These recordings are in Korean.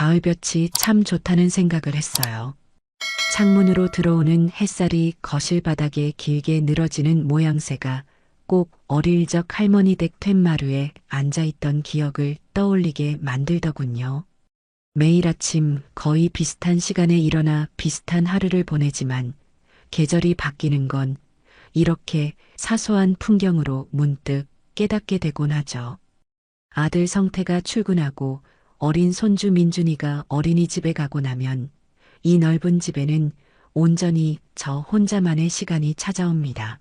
가을볕이 참 좋다는 생각을 했어요. 창문으로 들어오는 햇살이 거실 바닥에 길게 늘어지는 모양새가 꼭 어릴 적 할머니 댁 툇마루에 앉아있던 기억을 떠올리게 만들더군요. 매일 아침 거의 비슷한 시간에 일어나 비슷한 하루를 보내지만 계절이 바뀌는 건 이렇게 사소한 풍경으로 문득 깨닫게 되곤 하죠. 아들 성태가 출근하고 어린 손주 민준이가 어린이집에 가고 나면 이 넓은 집에는 온전히 저 혼자만의 시간이 찾아옵니다.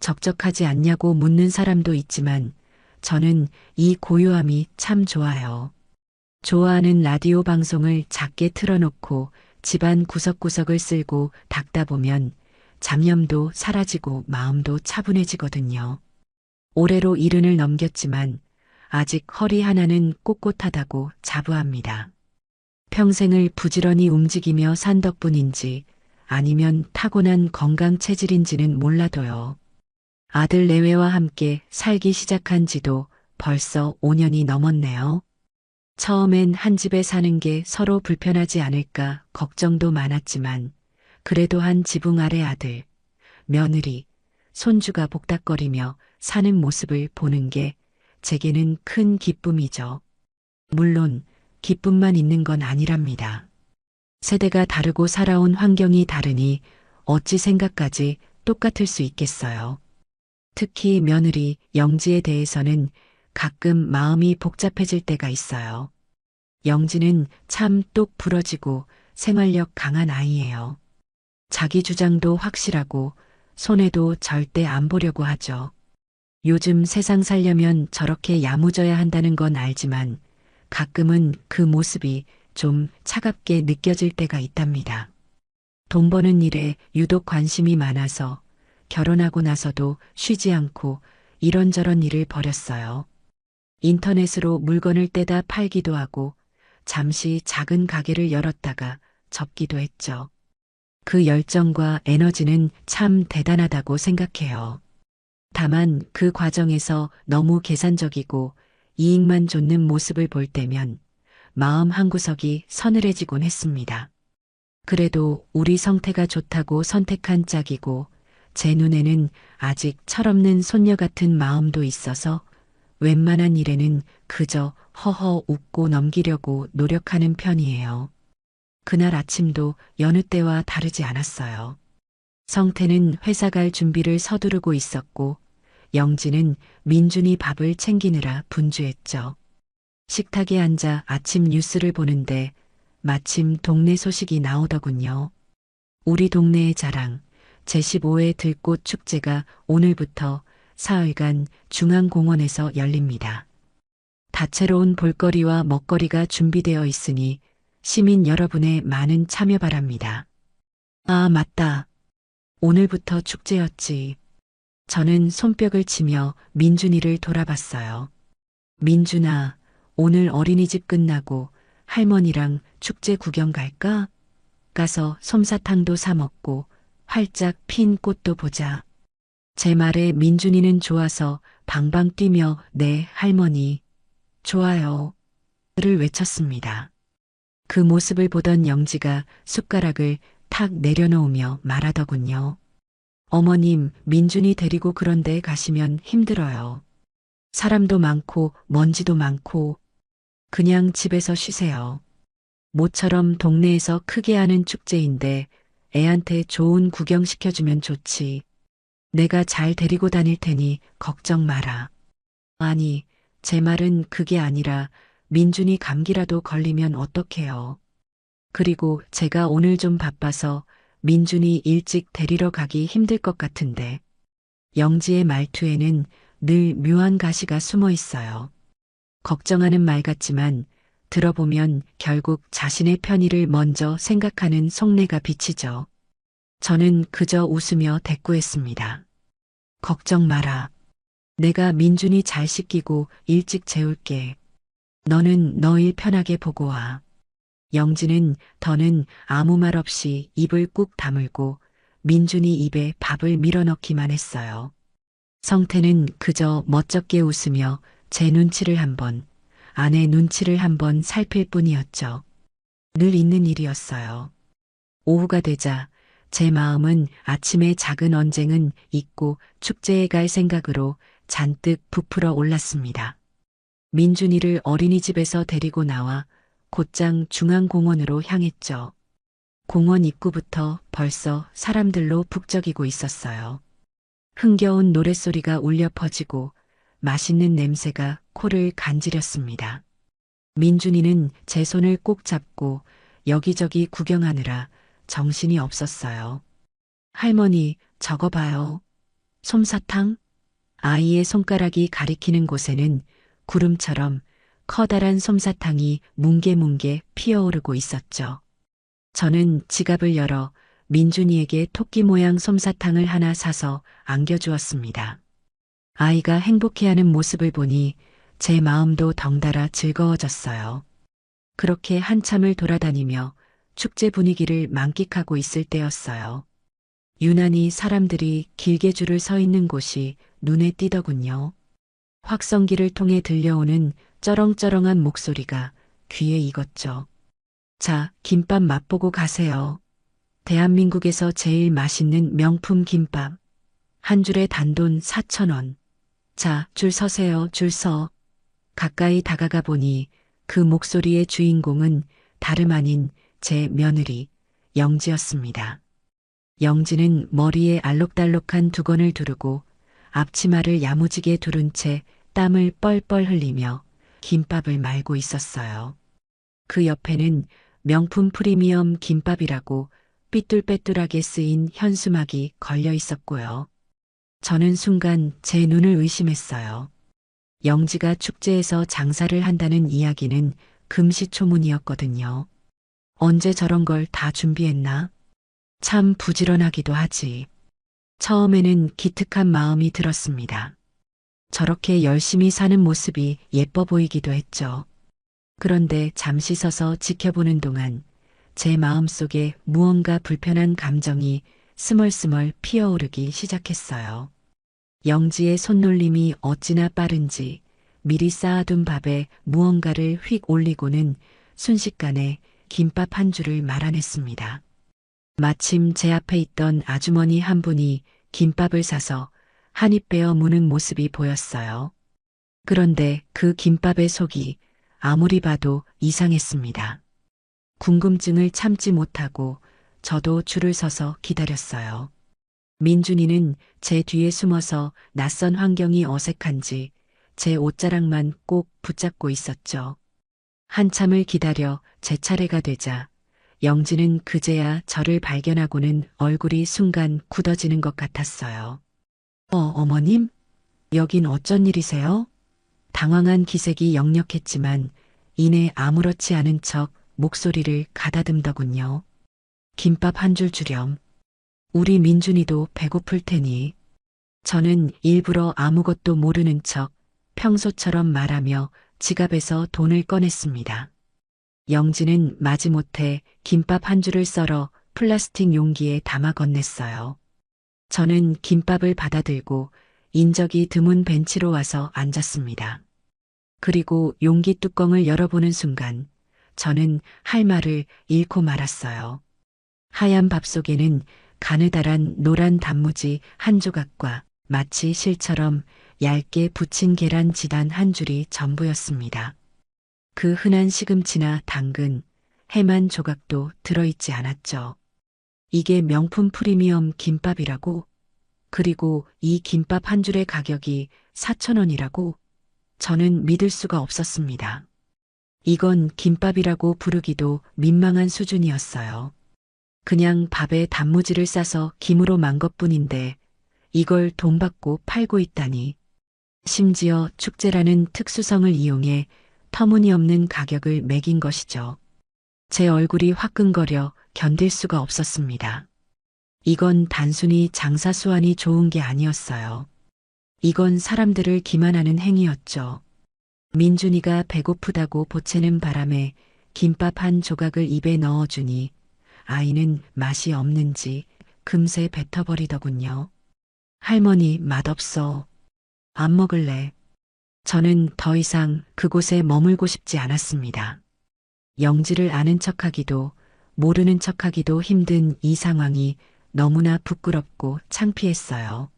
적적하지 않냐고 묻는 사람도 있지만 저는 이 고요함이 참 좋아요. 좋아하는 라디오 방송을 작게 틀어놓고 집안 구석구석을 쓸고 닦다 보면 잡념도 사라지고 마음도 차분해지거든요. 올해로 70을 넘겼지만 아직 허리 하나는 꼿꼿하다고 자부합니다. 평생을 부지런히 움직이며 산 덕분인지 아니면 타고난 건강 체질인지는 몰라도요. 아들 내외와 함께 살기 시작한 지도 벌써 5년이 넘었네요. 처음엔 한 집에 사는 게 서로 불편하지 않을까 걱정도 많았지만 그래도 한 지붕 아래 아들, 며느리, 손주가 복닥거리며 사는 모습을 보는 게 제게는 큰 기쁨이죠. 물론 기쁨만 있는 건 아니랍니다. 세대가 다르고 살아온 환경이 다르니 어찌 생각까지 똑같을 수 있겠어요. 특히 며느리 영지에 대해서는 가끔 마음이 복잡해질 때가 있어요. 영지는 참 똑 부러지고 생활력 강한 아이예요. 자기 주장도 확실하고 손해도 절대 안 보려고 하죠. 요즘 세상 살려면 저렇게 야무져야 한다는 건 알지만 가끔은 그 모습이 좀 차갑게 느껴질 때가 있답니다. 돈 버는 일에 유독 관심이 많아서 결혼하고 나서도 쉬지 않고 이런저런 일을 벌였어요. 인터넷으로 물건을 떼다 팔기도 하고 잠시 작은 가게를 열었다가 접기도 했죠. 그 열정과 에너지는 참 대단하다고 생각해요. 다만 그 과정에서 너무 계산적이고 이익만 좇는 모습을 볼 때면 마음 한구석이 서늘해지곤 했습니다. 그래도 우리 성태가 좋다고 선택한 짝이고 제 눈에는 아직 철없는 손녀 같은 마음도 있어서 웬만한 일에는 그저 허허 웃고 넘기려고 노력하는 편이에요. 그날 아침도 여느 때와 다르지 않았어요. 성태는 회사 갈 준비를 서두르고 있었고 영지는 민준이 밥을 챙기느라 분주했죠. 식탁에 앉아 아침 뉴스를 보는데 마침 동네 소식이 나오더군요. 우리 동네의 자랑, 제15회 들꽃 축제가 오늘부터 사흘간 중앙공원에서 열립니다. 다채로운 볼거리와 먹거리가 준비되어 있으니 시민 여러분의 많은 참여 바랍니다. 아, 맞다. 오늘부터 축제였지. 저는 손뼉을 치며 민준이를 돌아봤어요. 민준아, 오늘 어린이집 끝나고 할머니랑 축제 구경 갈까? 가서 솜사탕도 사 먹고 활짝 핀 꽃도 보자. 제 말에 민준이는 좋아서 방방 뛰며 네, 할머니. 좋아요. 를 외쳤습니다. 그 모습을 보던 영지가 숟가락을 탁 내려놓으며 말하더군요. 어머님, 민준이 데리고 그런 데 가시면 힘들어요. 사람도 많고 먼지도 많고 그냥 집에서 쉬세요. 모처럼 동네에서 크게 하는 축제인데 애한테 좋은 구경 시켜주면 좋지. 내가 잘 데리고 다닐 테니 걱정 마라. 아니, 제 말은 그게 아니라 민준이 감기라도 걸리면 어떡해요. 그리고 제가 오늘 좀 바빠서 민준이 일찍 데리러 가기 힘들 것 같은데. 영지의 말투에는 늘 묘한 가시가 숨어 있어요. 걱정하는 말 같지만 들어보면 결국 자신의 편의를 먼저 생각하는 속내가 비치죠. 저는 그저 웃으며 대꾸했습니다. 걱정 마라. 내가 민준이 잘 씻기고 일찍 재울게. 너는 너 일 편하게 보고 와. 영지는 더는 아무 말 없이 입을 꾹 다물고 민준이 입에 밥을 밀어넣기만 했어요. 성태는 그저 멋쩍게 웃으며 제 눈치를 한번, 아내 눈치를 한번 살필 뿐이었죠. 늘 있는 일이었어요. 오후가 되자 제 마음은 아침의 작은 언쟁은 잊고 축제에 갈 생각으로 잔뜩 부풀어 올랐습니다. 민준이를 어린이집에서 데리고 나와 곧장 중앙공원으로 향했죠. 공원 입구부터 벌써 사람들로 북적이고 있었어요. 흥겨운 노랫소리가 울려 퍼지고 맛있는 냄새가 코를 간지렸습니다. 민준이는 제 손을 꼭 잡고 여기저기 구경하느라 정신이 없었어요. 할머니, 저거 봐요. 솜사탕? 아이의 손가락이 가리키는 곳에는 구름처럼 커다란 솜사탕이 뭉게뭉게 피어오르고 있었죠. 저는 지갑을 열어 민준이에게 토끼 모양 솜사탕을 하나 사서 안겨주었습니다. 아이가 행복해하는 모습을 보니 제 마음도 덩달아 즐거워졌어요. 그렇게 한참을 돌아다니며 축제 분위기를 만끽하고 있을 때였어요. 유난히 사람들이 길게 줄을 서 있는 곳이 눈에 띄더군요. 확성기를 통해 들려오는 쩌렁쩌렁한 목소리가 귀에 익었죠. 자, 김밥 맛보고 가세요. 대한민국에서 제일 맛있는 명품 김밥. 한 줄에 단돈 4,000원. 자, 줄 서세요, 줄 서. 가까이 다가가 보니 그 목소리의 주인공은 다름 아닌 제 며느리, 영지였습니다. 영지는 머리에 알록달록한 두건을 두르고 앞치마를 야무지게 두른 채 땀을 뻘뻘 흘리며 김밥을 말고 있었어요. 그 옆에는 명품 프리미엄 김밥이라고 삐뚤빼뚤하게 쓰인 현수막이 걸려 있었고요. 저는 순간 제 눈을 의심했어요. 영지가 축제에서 장사를 한다는 이야기는 금시초문이었거든요. 언제 저런 걸 다 준비했나? 참 부지런하기도 하지. 처음에는 기특한 마음이 들었습니다. 저렇게 열심히 사는 모습이 예뻐 보이기도 했죠. 그런데 잠시 서서 지켜보는 동안 제 마음속에 무언가 불편한 감정이 스멀스멀 피어오르기 시작했어요. 영지의 손놀림이 어찌나 빠른지 미리 쌓아둔 밥에 무언가를 휙 올리고는 순식간에 김밥 한 줄을 말아냈습니다. 마침 제 앞에 있던 아주머니 한 분이 김밥을 사서 한 입 베어 무는 모습이 보였어요. 그런데 그 김밥의 속이 아무리 봐도 이상했습니다. 궁금증을 참지 못하고 저도 줄을 서서 기다렸어요. 민준이는 제 뒤에 숨어서 낯선 환경이 어색한지 제 옷자락만 꼭 붙잡고 있었죠. 한참을 기다려 제 차례가 되자 영지는 그제야 저를 발견하고는 얼굴이 순간 굳어지는 것 같았어요. 어머님? 여긴 어쩐 일이세요? 당황한 기색이 역력했지만 이내 아무렇지 않은 척 목소리를 가다듬더군요. 김밥 한 줄 주렴. 우리 민준이도 배고플 테니. 저는 일부러 아무것도 모르는 척 평소처럼 말하며 지갑에서 돈을 꺼냈습니다. 영지는 마지못해 김밥 한 줄을 썰어 플라스틱 용기에 담아 건넸어요. 저는 김밥을 받아들고 인적이 드문 벤치로 와서 앉았습니다. 그리고 용기 뚜껑을 열어보는 순간 저는 할 말을 잃고 말았어요. 하얀 밥 속에는 가느다란 노란 단무지 한 조각과 마치 실처럼 얇게 붙인 계란 지단 한 줄이 전부였습니다. 그 흔한 시금치나 당근, 해만 조각도 들어있지 않았죠. 이게 명품 프리미엄 김밥이라고? 그리고 이 김밥 한 줄의 가격이 4,000원이라고? 저는 믿을 수가 없었습니다. 이건 김밥이라고 부르기도 민망한 수준이었어요. 그냥 밥에 단무지를 싸서 김으로 만 것뿐인데 이걸 돈 받고 팔고 있다니. 심지어 축제라는 특수성을 이용해 터무니없는 가격을 매긴 것이죠. 제 얼굴이 화끈거려 견딜 수가 없었습니다. 이건 단순히 장사 수완이 좋은 게 아니었어요. 이건 사람들을 기만하는 행위였죠. 민준이가 배고프다고 보채는 바람에 김밥 한 조각을 입에 넣어주니 아이는 맛이 없는지 금세 뱉어버리더군요. 할머니 맛없어. 안 먹을래. 저는 더 이상 그곳에 머물고 싶지 않았습니다. 영지를 아는 척하기도 모르는 척하기도 힘든 이 상황이 너무나 부끄럽고 창피했어요.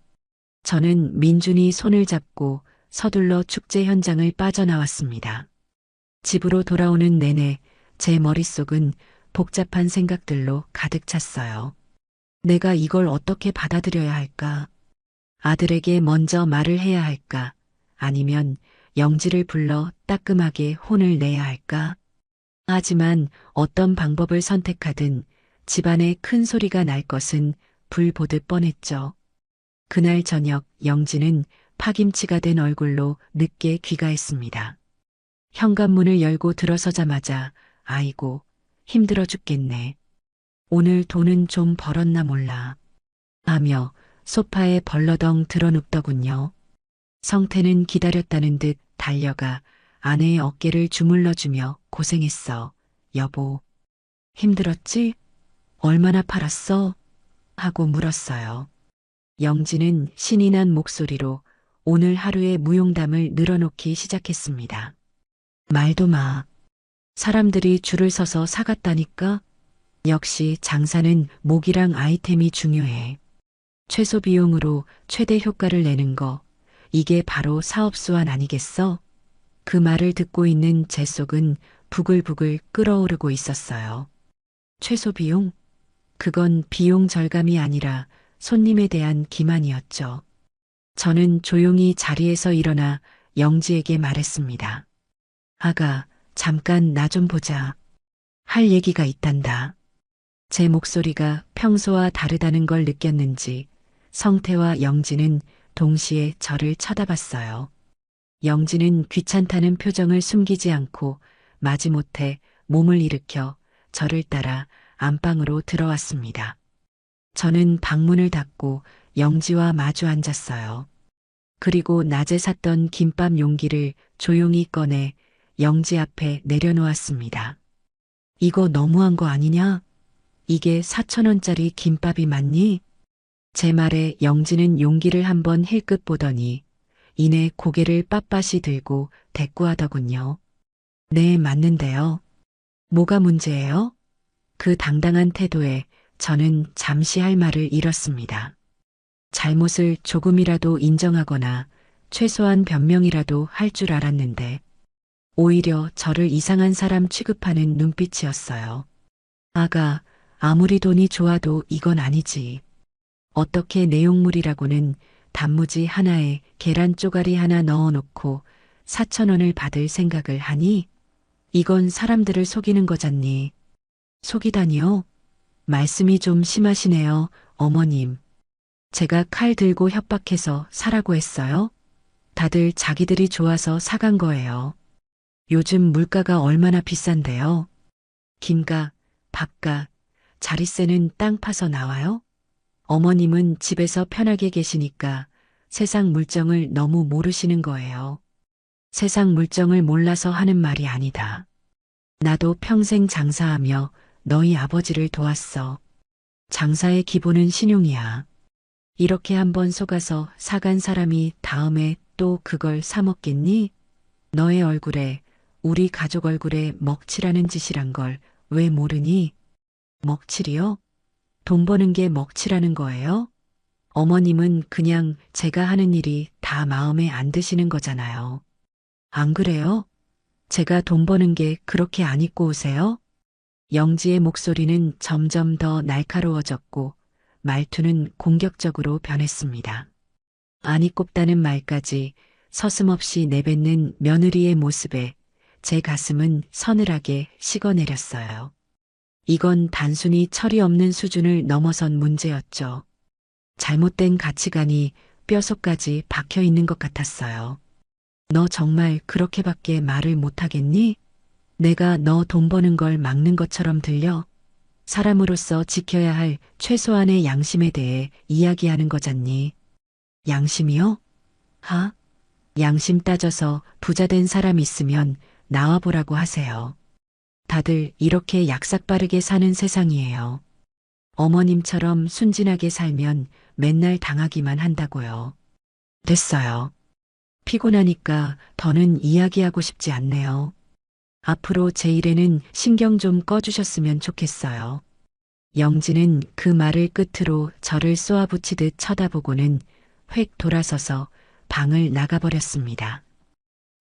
저는 민준이 손을 잡고 서둘러 축제 현장을 빠져나왔습니다. 집으로 돌아오는 내내 제 머릿속은 복잡한 생각들로 가득 찼어요. 내가 이걸 어떻게 받아들여야 할까? 아들에게 먼저 말을 해야 할까? 아니면 영지를 불러 따끔하게 혼을 내야 할까? 하지만 어떤 방법을 선택하든 집안에 큰 소리가 날 것은 불 보듯 뻔했죠. 그날 저녁 영지는 파김치가 된 얼굴로 늦게 귀가했습니다. 현관문을 열고 들어서자마자 아이고 힘들어 죽겠네. 오늘 돈은 좀 벌었나 몰라. 하며 소파에 벌러덩 드러눕더군요. 성태는 기다렸다는 듯 달려가 아내의 어깨를 주물러주며 고생했어. 여보. 힘들었지? 얼마나 팔았어? 하고 물었어요. 영지는 신이 난 목소리로 오늘 하루의 무용담을 늘어놓기 시작했습니다. 말도 마. 사람들이 줄을 서서 사갔다니까? 역시 장사는 목이랑 아이템이 중요해. 최소 비용으로 최대 효과를 내는 거. 이게 바로 사업수완 아니겠어? 그 말을 듣고 있는 제 속은 부글부글 끓어오르고 있었어요. 최소 비용? 그건 비용 절감이 아니라 손님에 대한 기만이었죠. 저는 조용히 자리에서 일어나 영지에게 말했습니다. 아가, 잠깐 나 좀 보자. 할 얘기가 있단다. 제 목소리가 평소와 다르다는 걸 느꼈는지 성태와 영지는 동시에 저를 쳐다봤어요. 영지는 귀찮다는 표정을 숨기지 않고 마지못해 몸을 일으켜 저를 따라 안방으로 들어왔습니다. 저는 방문을 닫고 영지와 마주 앉았어요. 그리고 낮에 샀던 김밥 용기를 조용히 꺼내 영지 앞에 내려놓았습니다. 이거 너무한 거 아니냐? 이게 4,000원짜리 김밥이 맞니? 제 말에 영지는 용기를 한번 힐끗 보더니 이내 고개를 빳빳이 들고 대꾸하더군요. 네, 맞는데요. 뭐가 문제예요? 그 당당한 태도에 저는 잠시 할 말을 잃었습니다. 잘못을 조금이라도 인정하거나 최소한 변명이라도 할 줄 알았는데 오히려 저를 이상한 사람 취급하는 눈빛이었어요. 아가, 아무리 돈이 좋아도 이건 아니지. 어떻게 내용물이라고는 단무지 하나에 계란 쪼가리 하나 넣어놓고 4,000원을 받을 생각을 하니? 이건 사람들을 속이는 거잖니. 속이다니요? 말씀이 좀 심하시네요, 어머님. 제가 칼 들고 협박해서 사라고 했어요? 다들 자기들이 좋아서 사간 거예요. 요즘 물가가 얼마나 비싼데요? 김가, 밥가, 자릿세는 땅 파서 나와요? 어머님은 집에서 편하게 계시니까 세상 물정을 너무 모르시는 거예요. 세상 물정을 몰라서 하는 말이 아니다. 나도 평생 장사하며 너희 아버지를 도왔어. 장사의 기본은 신용이야. 이렇게 한번 속아서 사간 사람이 다음에 또 그걸 사 먹겠니? 너의 얼굴에, 우리 가족 얼굴에 먹칠하는 짓이란 걸 왜 모르니? 먹칠이요? 돈 버는 게 먹칠하는 거예요? 어머님은 그냥 제가 하는 일이 다 마음에 안 드시는 거잖아요. 안 그래요? 제가 돈 버는 게 그렇게 안 입고 오세요? 영지의 목소리는 점점 더 날카로워졌고 말투는 공격적으로 변했습니다. 안이 꼽다는 말까지 서슴없이 내뱉는 며느리의 모습에 제 가슴은 서늘하게 식어내렸어요. 이건 단순히 철이 없는 수준을 넘어선 문제였죠. 잘못된 가치관이 뼛속까지 박혀 있는 것 같았어요. 너 정말 그렇게밖에 말을 못하겠니? 내가 너 돈 버는 걸 막는 것처럼 들려? 사람으로서 지켜야 할 최소한의 양심에 대해 이야기하는 거잖니. 양심이요? 하? 양심 따져서 부자 된 사람 있으면 나와보라고 하세요. 다들 이렇게 약삭빠르게 사는 세상이에요. 어머님처럼 순진하게 살면 맨날 당하기만 한다고요. 됐어요. 피곤하니까 더는 이야기하고 싶지 않네요. 앞으로 제 일에는 신경 좀 꺼주셨으면 좋겠어요. 영지는 그 말을 끝으로 저를 쏘아붙이듯 쳐다보고는 획 돌아서서 방을 나가버렸습니다.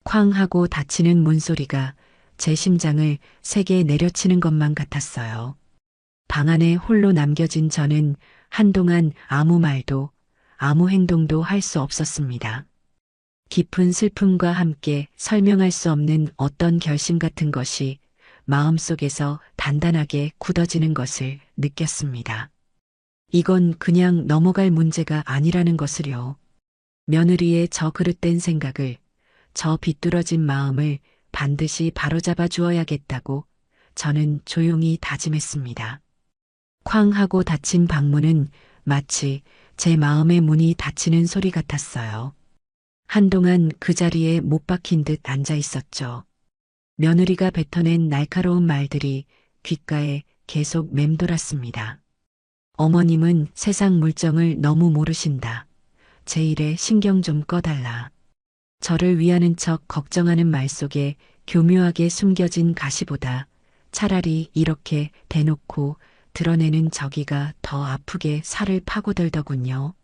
쾅 하고 닫히는 문소리가 제 심장을 세게 내려치는 것만 같았어요. 방 안에 홀로 남겨진 저는 한동안 아무 말도 아무 행동도 할 수 없었습니다. 깊은 슬픔과 함께 설명할 수 없는 어떤 결심 같은 것이 마음속에서 단단하게 굳어지는 것을 느꼈습니다. 이건 그냥 넘어갈 문제가 아니라는 것을요. 며느리의 저 그릇된 생각을, 저 비뚤어진 마음을 반드시 바로잡아 주어야겠다고 저는 조용히 다짐했습니다. 쾅 하고 닫힌 방문은 마치 제 마음의 문이 닫히는 소리 같았어요. 한동안 그 자리에 못 박힌 듯 앉아 있었죠. 며느리가 뱉어낸 날카로운 말들이 귓가에 계속 맴돌았습니다. 어머님은 세상 물정을 너무 모르신다. 제 일에 신경 좀 꺼달라. 저를 위하는 척 걱정하는 말 속에 교묘하게 숨겨진 가시보다 차라리 이렇게 대놓고 드러내는 저기가 더 아프게 살을 파고들더군요.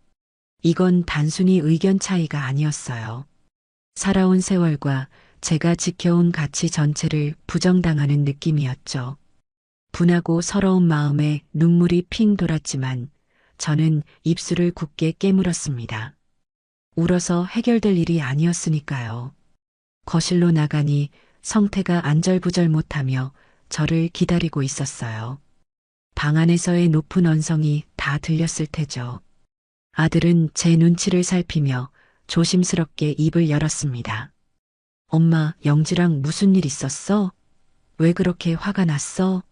이건 단순히 의견 차이가 아니었어요. 살아온 세월과 제가 지켜온 가치 전체를 부정당하는 느낌이었죠. 분하고 서러운 마음에 눈물이 핑 돌았지만 저는 입술을 굳게 깨물었습니다. 울어서 해결될 일이 아니었으니까요. 거실로 나가니 성태가 안절부절 못하며 저를 기다리고 있었어요. 방 안에서의 높은 언성이 다 들렸을 테죠. 아들은 제 눈치를 살피며 조심스럽게 입을 열었습니다. 엄마, 영지랑 무슨 일 있었어? 왜 그렇게 화가 났어?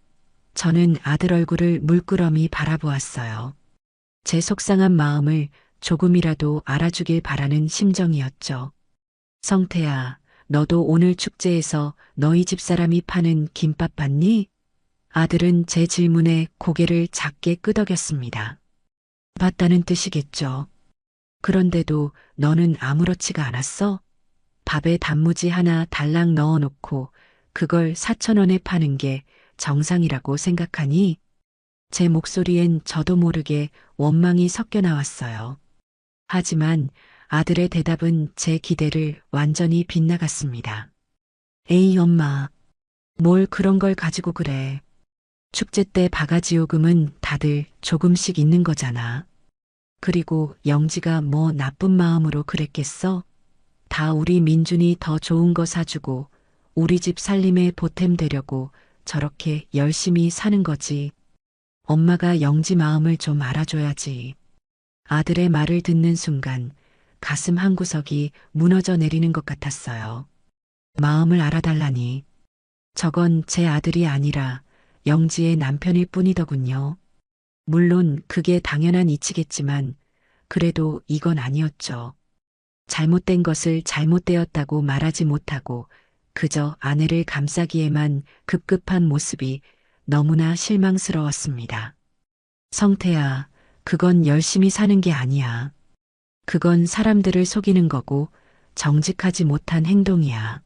저는 아들 얼굴을 물끄러미 바라보았어요. 제 속상한 마음을 조금이라도 알아주길 바라는 심정이었죠. 성태야, 너도 오늘 축제에서 너희 집사람이 파는 김밥 봤니? 아들은 제 질문에 고개를 작게 끄덕였습니다. 봤다는 뜻이겠죠. 그런데도 너는 아무렇지가 않았어? 밥에 단무지 하나 달랑 넣어놓고 그걸 4,000원에 파는 게 정상이라고 생각하니? 제 목소리엔 저도 모르게 원망이 섞여 나왔어요. 하지만 아들의 대답은 제 기대를 완전히 빗나갔습니다. 에이 엄마, 뭘 그런 걸 가지고 그래. 축제 때 바가지 요금은 다들 조금씩 있는 거잖아. 그리고 영지가 뭐 나쁜 마음으로 그랬겠어? 다 우리 민준이 더 좋은 거 사주고 우리 집 살림에 보탬 되려고 저렇게 열심히 사는 거지. 엄마가 영지 마음을 좀 알아줘야지. 아들의 말을 듣는 순간 가슴 한구석이 무너져 내리는 것 같았어요. 마음을 알아달라니. 저건 제 아들이 아니라 영지의 남편일 뿐이더군요. 물론 그게 당연한 이치겠지만 그래도 이건 아니었죠. 잘못된 것을 잘못되었다고 말하지 못하고 그저 아내를 감싸기에만 급급한 모습이 너무나 실망스러웠습니다. 성태야, 그건 열심히 사는 게 아니야. 그건 사람들을 속이는 거고 정직하지 못한 행동이야.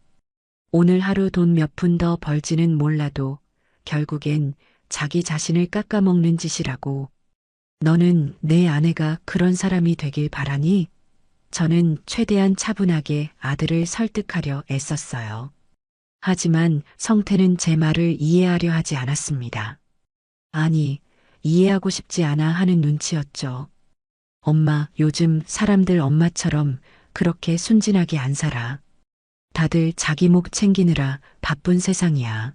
오늘 하루 돈 몇 푼 더 벌지는 몰라도 결국엔 자기 자신을 깎아먹는 짓이라고. 너는 내 아내가 그런 사람이 되길 바라니? 저는 최대한 차분하게 아들을 설득하려 애썼어요. 하지만 성태는 제 말을 이해하려 하지 않았습니다. 아니, 이해하고 싶지 않아 하는 눈치였죠. 엄마, 요즘 사람들 엄마처럼 그렇게 순진하게 안 살아. 다들 자기 목 챙기느라 바쁜 세상이야.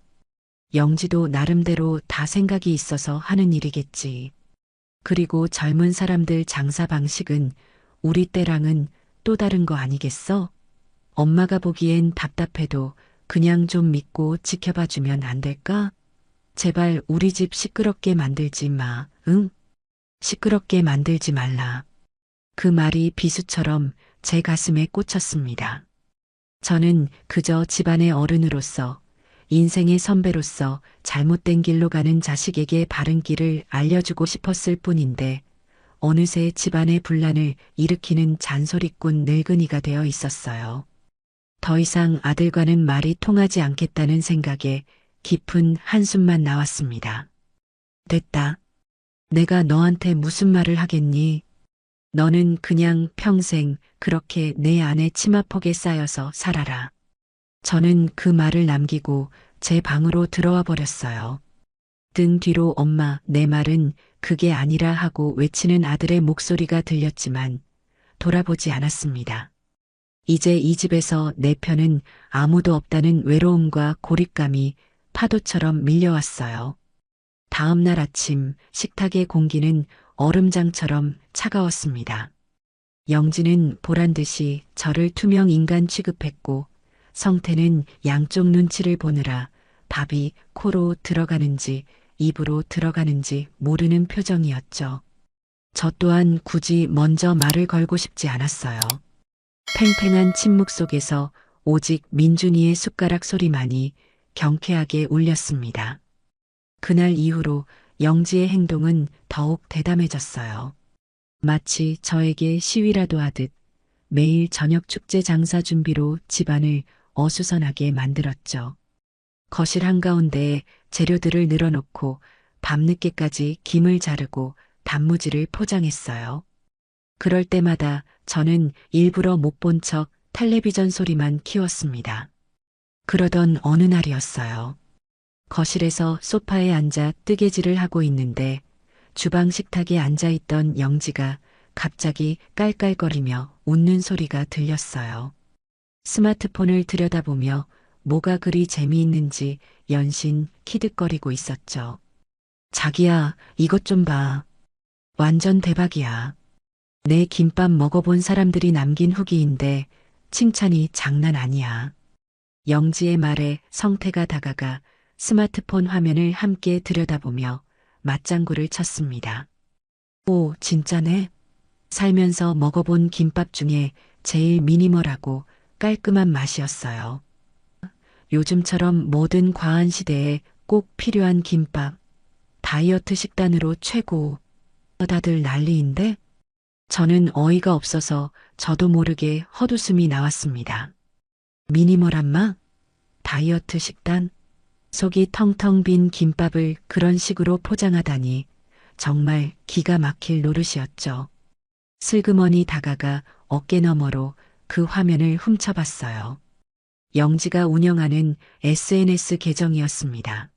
영지도 나름대로 다 생각이 있어서 하는 일이겠지. 그리고 젊은 사람들 장사 방식은 우리 때랑은 또 다른 거 아니겠어? 엄마가 보기엔 답답해도 그냥 좀 믿고 지켜봐 주면 안 될까? 제발 우리 집 시끄럽게 만들지 마, 응? 시끄럽게 만들지 말라. 그 말이 비수처럼 제 가슴에 꽂혔습니다. 저는 그저 집안의 어른으로서, 인생의 선배로서 잘못된 길로 가는 자식에게 바른 길을 알려주고 싶었을 뿐인데 어느새 집안의 분란을 일으키는 잔소리꾼 늙은이가 되어 있었어요. 더 이상 아들과는 말이 통하지 않겠다는 생각에 깊은 한숨만 나왔습니다. 됐다. 내가 너한테 무슨 말을 하겠니? 너는 그냥 평생 그렇게 내 안에 치마폭에 쌓여서 살아라. 저는 그 말을 남기고 제 방으로 들어와 버렸어요. 등 뒤로 엄마, 내 말은 그게 아니라 하고 외치는 아들의 목소리가 들렸지만 돌아보지 않았습니다. 이제 이 집에서 내 편은 아무도 없다는 외로움과 고립감이 파도처럼 밀려왔어요. 다음 날 아침 식탁의 공기는 얼음장처럼 차가웠습니다. 영지는 보란 듯이 저를 투명 인간 취급했고 성태는 양쪽 눈치를 보느라 밥이 코로 들어가는지 입으로 들어가는지 모르는 표정이었죠. 저 또한 굳이 먼저 말을 걸고 싶지 않았어요. 팽팽한 침묵 속에서 오직 민준이의 숟가락 소리만이 경쾌하게 울렸습니다. 그날 이후로 영지의 행동은 더욱 대담해졌어요. 마치 저에게 시위라도 하듯 매일 저녁 축제 장사 준비로 집안을 어수선하게 만들었죠. 거실 한가운데에 재료들을 늘어놓고 밤늦게까지 김을 자르고 단무지를 포장했어요. 그럴 때마다 저는 일부러 못 본 척 텔레비전 소리만 키웠습니다. 그러던 어느 날이었어요. 거실에서 소파에 앉아 뜨개질을 하고 있는데 주방 식탁에 앉아있던 영지가 갑자기 깔깔거리며 웃는 소리가 들렸어요. 스마트폰을 들여다보며 뭐가 그리 재미있는지 연신 키득거리고 있었죠. 자기야, 이것 좀 봐. 완전 대박이야. 내 김밥 먹어본 사람들이 남긴 후기인데 칭찬이 장난 아니야. 영지의 말에 성태가 다가가 스마트폰 화면을 함께 들여다보며 맞장구를 쳤습니다. 오, 진짜네? 살면서 먹어본 김밥 중에 제일 미니멀하고 깔끔한 맛이었어요. 요즘처럼 모든 과한 시대에 꼭 필요한 김밥. 다이어트 식단으로 최고. 다들 난리인데? 저는 어이가 없어서 저도 모르게 헛웃음이 나왔습니다. 미니멀한 맛? 다이어트 식단? 속이 텅텅 빈 김밥을 그런 식으로 포장하다니 정말 기가 막힐 노릇이었죠. 슬그머니 다가가 어깨너머로 그 화면을 훔쳐봤어요. 영지가 운영하는 SNS 계정이었습니다.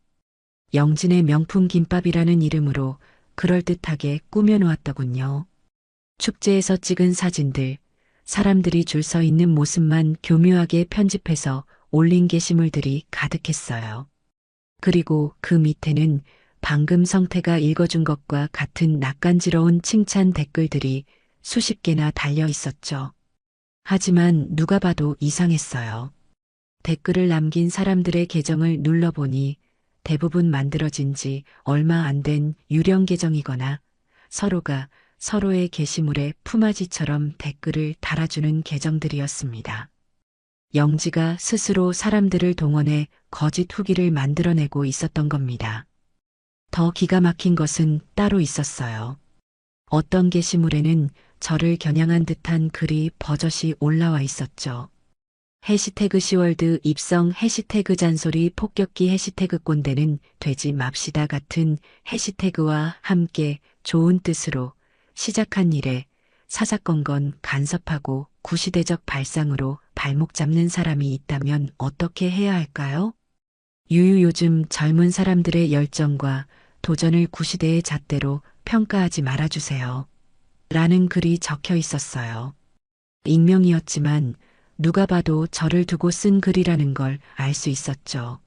영진의 명품 김밥이라는 이름으로 그럴듯하게 꾸며놓았더군요. 축제에서 찍은 사진들, 사람들이 줄 서 있는 모습만 교묘하게 편집해서 올린 게시물들이 가득했어요. 그리고 그 밑에는 방금 성태가 읽어준 것과 같은 낯간지러운 칭찬 댓글들이 수십 개나 달려 있었죠. 하지만 누가 봐도 이상했어요. 댓글을 남긴 사람들의 계정을 눌러보니 대부분 만들어진 지 얼마 안 된 유령 계정이거나 서로가 서로의 게시물에 품앗이처럼 댓글을 달아주는 계정들이었습니다. 영지가 스스로 사람들을 동원해 거짓 후기를 만들어내고 있었던 겁니다. 더 기가 막힌 것은 따로 있었어요. 어떤 게시물에는 저를 겨냥한 듯한 글이 버젓이 올라와 있었죠. 해시태그 시월드 입성 해시태그 잔소리 폭격기 해시태그 꼰대는 되지 맙시다 같은 해시태그와 함께 좋은 뜻으로 시작한 일에 사사건건 간섭하고 구시대적 발상으로 발목 잡는 사람이 있다면 어떻게 해야 할까요? 유유 요즘 젊은 사람들의 열정과 도전을 구시대의 잣대로 평가하지 말아주세요. 라는 글이 적혀 있었어요. 익명이었지만 누가 봐도 저를 두고 쓴 글이라는 걸 알 수 있었죠.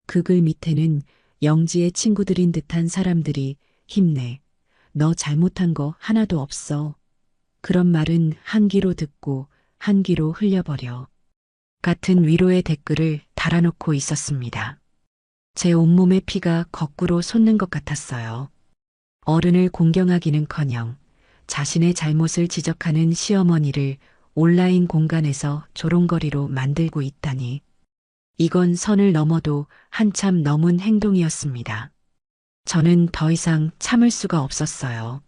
그 글 밑에는 영지의 친구들인 듯한 사람들이 힘내. 너 잘못한 거 하나도 없어. 그런 말은 한 귀로 듣고 한 귀로 흘려버려. 같은 위로의 댓글을 달아놓고 있었습니다. 제 온몸의 피가 거꾸로 솟는 것 같았어요. 어른을 공경하기는커녕 자신의 잘못을 지적하는 시어머니를 온라인 공간에서 조롱거리로 만들고 있다니. 이건 선을 넘어도 한참 넘은 행동이었습니다. 저는 더 이상 참을 수가 없었어요.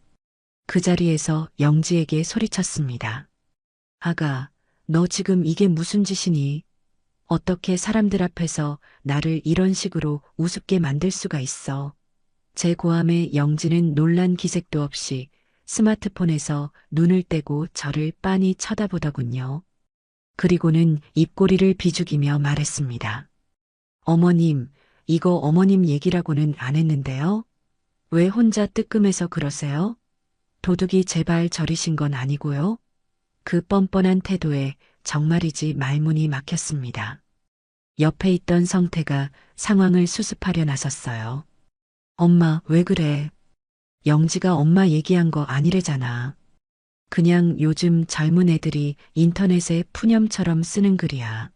그 자리에서 영지에게 소리쳤습니다. 아가, 너 지금 이게 무슨 짓이니? 어떻게 사람들 앞에서 나를 이런 식으로 우습게 만들 수가 있어? 제 고함에 영지는 놀란 기색도 없이 스마트폰에서 눈을 떼고 저를 빤히 쳐다보더군요. 그리고는 입꼬리를 비죽이며 말했습니다. 어머님, 이거 어머님 얘기라고는 안 했는데요? 왜 혼자 뜨끔해서 그러세요? 도둑이 제발 저리신 건 아니고요? 그 뻔뻔한 태도에 정말이지 말문이 막혔습니다. 옆에 있던 성태가 상황을 수습하려 나섰어요. 엄마, 왜 그래? 영지가 엄마 얘기한 거 아니래잖아. 그냥 요즘 젊은 애들이 인터넷에 푸념처럼 쓰는 글이야.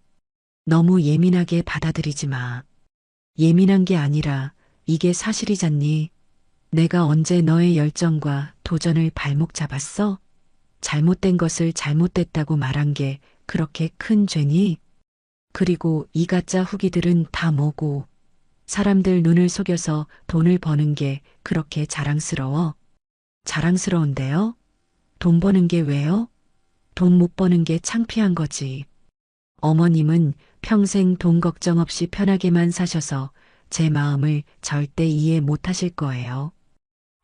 너무 예민하게 받아들이지 마. 예민한 게 아니라 이게 사실이잖니. 내가 언제 너의 열정과 도전을 발목 잡았어? 잘못된 것을 잘못됐다고 말한 게 그렇게 큰 죄니? 그리고 이 가짜 후기들은 다 뭐고, 사람들 눈을 속여서 돈을 버는 게 그렇게 자랑스러워? 자랑스러운데요? 돈 버는 게 왜요? 돈 못 버는 게 창피한 거지. 어머님은 평생 돈 걱정 없이 편하게만 사셔서 제 마음을 절대 이해 못 하실 거예요.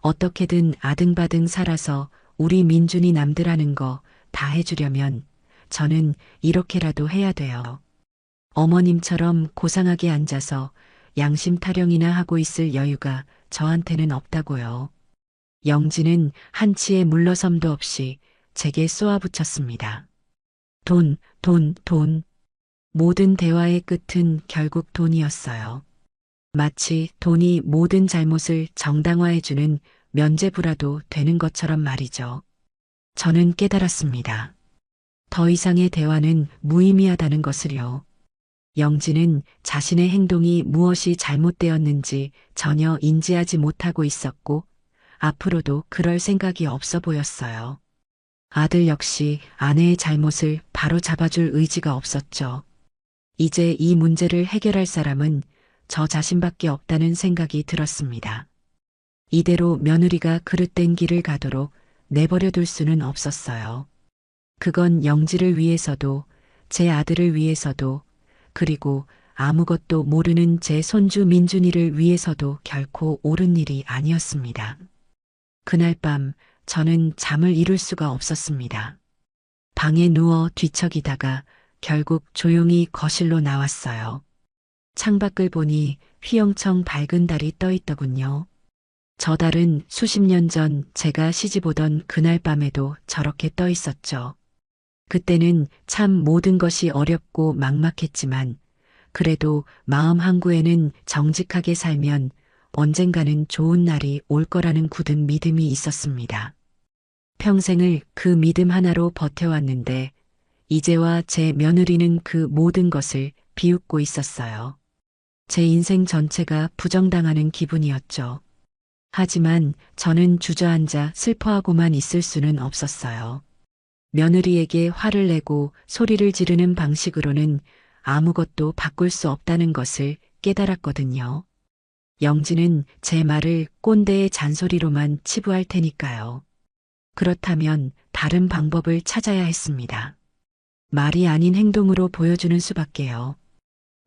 어떻게든 아등바등 살아서 우리 민준이 남들 하는 거 다 해주려면 저는 이렇게라도 해야 돼요. 어머님처럼 고상하게 앉아서 양심 타령이나 하고 있을 여유가 저한테는 없다고요. 영지는 한치의 물러섬도 없이 제게 쏘아붙였습니다. 돈, 돈, 돈. 모든 대화의 끝은 결국 돈이었어요. 마치 돈이 모든 잘못을 정당화해주는 면죄부라도 되는 것처럼 말이죠. 저는 깨달았습니다. 더 이상의 대화는 무의미하다는 것을요. 영지는 자신의 행동이 무엇이 잘못되었는지 전혀 인지하지 못하고 있었고, 앞으로도 그럴 생각이 없어 보였어요. 아들 역시 아내의 잘못을 바로 잡아줄 의지가 없었죠. 이제 이 문제를 해결할 사람은 저 자신밖에 없다는 생각이 들었습니다. 이대로 며느리가 그릇된 길을 가도록 내버려 둘 수는 없었어요. 그건 영지를 위해서도 제 아들을 위해서도 그리고 아무것도 모르는 제 손주 민준이를 위해서도 결코 옳은 일이 아니었습니다. 그날 밤 저는 잠을 이룰 수가 없었습니다. 방에 누워 뒤척이다가 결국 조용히 거실로 나왔어요. 창밖을 보니 휘영청 밝은 달이 떠 있더군요. 저 달은 수십 년 전 제가 시집 오던 그날 밤에도 저렇게 떠 있었죠. 그때는 참 모든 것이 어렵고 막막했지만 그래도 마음 항구에는 정직하게 살면 언젠가는 좋은 날이 올 거라는 굳은 믿음이 있었습니다. 평생을 그 믿음 하나로 버텨왔는데 이제와 제 며느리는 그 모든 것을 비웃고 있었어요. 제 인생 전체가 부정당하는 기분이었죠. 하지만 저는 주저앉아 슬퍼하고만 있을 수는 없었어요. 며느리에게 화를 내고 소리를 지르는 방식으로는 아무것도 바꿀 수 없다는 것을 깨달았거든요. 영지는 제 말을 꼰대의 잔소리로만 치부할 테니까요. 그렇다면 다른 방법을 찾아야 했습니다. 말이 아닌 행동으로 보여주는 수밖에요.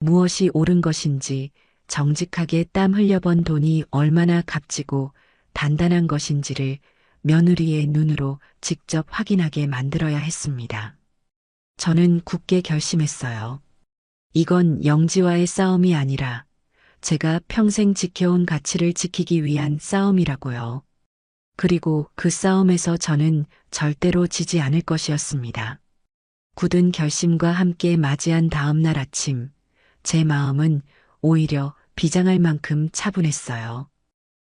무엇이 옳은 것인지 정직하게 땀 흘려번 돈이 얼마나 값지고 단단한 것인지를 며느리의 눈으로 직접 확인하게 만들어야 했습니다. 저는 굳게 결심했어요. 이건 영지와의 싸움이 아니라 제가 평생 지켜온 가치를 지키기 위한 싸움이라고요. 그리고 그 싸움에서 저는 절대로 지지 않을 것이었습니다. 굳은 결심과 함께 맞이한 다음 날 아침, 제 마음은 오히려 비장할 만큼 차분했어요.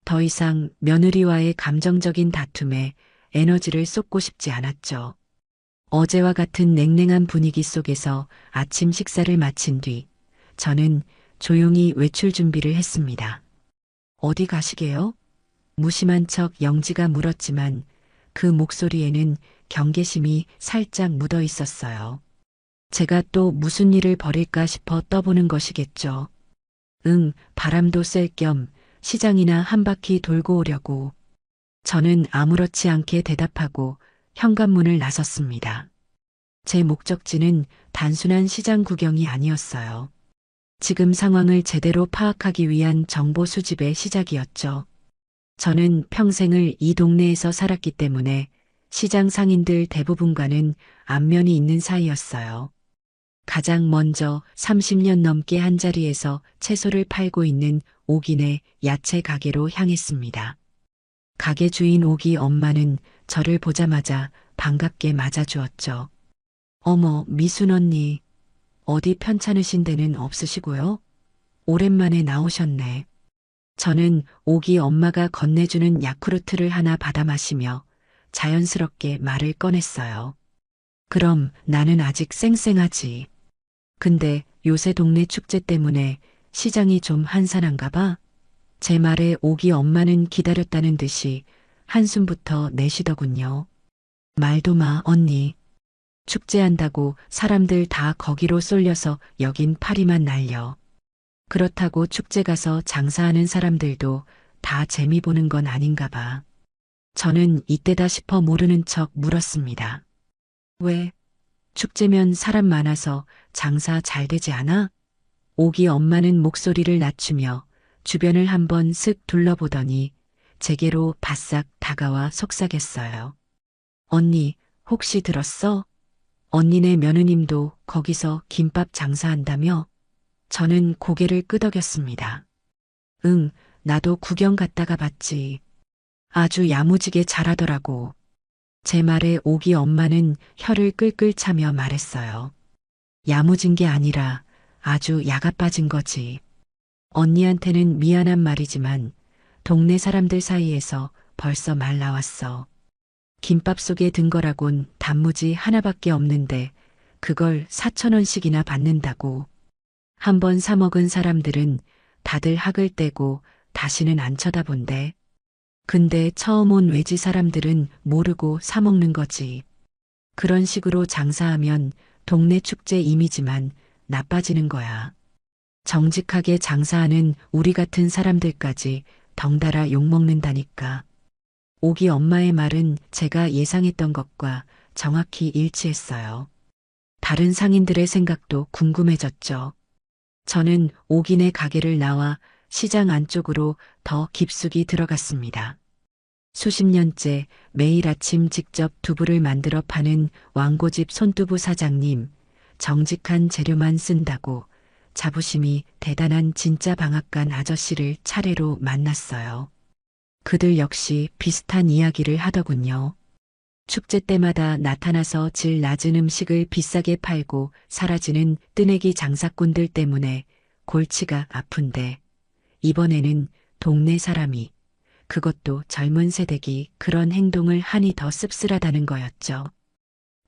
더 이상 며느리와의 감정적인 다툼에 에너지를 쏟고 싶지 않았죠. 어제와 같은 냉랭한 분위기 속에서 아침 식사를 마친 뒤 저는 조용히 외출 준비를 했습니다. 어디 가시게요? 무심한 척 영지가 물었지만 그 목소리에는 경계심이 살짝 묻어 있었어요. 제가 또 무슨 일을 벌일까 싶어 떠보는 것이겠죠. 바람도 쐴 겸 시장이나 한 바퀴 돌고 오려고. 저는 아무렇지 않게 대답하고 현관문을 나섰습니다. 제 목적지는 단순한 시장 구경이 아니었어요. 지금 상황을 제대로 파악하기 위한 정보 수집의 시작이었죠. 저는 평생을 이 동네에서 살았기 때문에 시장 상인들 대부분과는 안면이 있는 사이였어요. 가장 먼저 30년 넘게 한자리에서 채소를 팔고 있는 옥인의 야채 가게로 향했습니다. 가게 주인 옥이 엄마는 저를 보자마자 반갑게 맞아주었죠. 어머, 미순 언니, 어디 편찮으신 데는 없으시고요? 오랜만에 나오셨네. 저는 옥이 엄마가 건네주는 야쿠르트를 하나 받아 마시며 자연스럽게 말을 꺼냈어요. 그럼 나는 아직 쌩쌩하지. 근데 요새 동네 축제 때문에 시장이 좀 한산한가 봐. 제 말에 옥이 엄마는 기다렸다는 듯이 한숨부터 내쉬더군요. 말도 마, 언니. 축제한다고 사람들 다 거기로 쏠려서 여긴 파리만 날려. 그렇다고 축제 가서 장사하는 사람들도 다 재미 보는 건 아닌가 봐. 저는 이때다 싶어 모르는 척 물었습니다. 왜? 축제면 사람 많아서 장사 잘 되지 않아? 옥이 엄마는 목소리를 낮추며 주변을 한번 쓱 둘러보더니 제게로 바싹 다가와 속삭였어요. 언니, 혹시 들었어? 언니네 며느님도 거기서 김밥 장사한다며? 저는 고개를 끄덕였습니다. 응, 나도 구경 갔다가 봤지. 아주 야무지게 잘하더라고. 제 말에 옥이 엄마는 혀를 끌끌 차며 말했어요. 야무진 게 아니라 아주 야가 빠진 거지. 언니한테는 미안한 말이지만 동네 사람들 사이에서 벌써 말 나왔어. 김밥 속에 든 거라곤 단무지 하나밖에 없는데 그걸 4,000원씩이나 받는다고. 한번 사 먹은 사람들은 다들 학을 떼고 다시는 안 쳐다본대. 근데 처음 온 외지 사람들은 모르고 사 먹는 거지. 그런 식으로 장사하면 동네 축제 이미지만 나빠지는 거야. 정직하게 장사하는 우리 같은 사람들까지 덩달아 욕먹는다니까. 옥이 엄마의 말은 제가 예상했던 것과 정확히 일치했어요. 다른 상인들의 생각도 궁금해졌죠. 저는 옥인의 가게를 나와 시장 안쪽으로 더 깊숙이 들어갔습니다. 수십 년째 매일 아침 직접 두부를 만들어 파는 왕고집 손두부 사장님, 정직한 재료만 쓴다고 자부심이 대단한 진짜 방앗간 아저씨를 차례로 만났어요. 그들 역시 비슷한 이야기를 하더군요. 축제 때마다 나타나서 질 낮은 음식을 비싸게 팔고 사라지는 뜨내기 장사꾼들 때문에 골치가 아픈데 이번에는 동네 사람이, 그것도 젊은 세대기 그런 행동을 하니 더 씁쓸하다는 거였죠.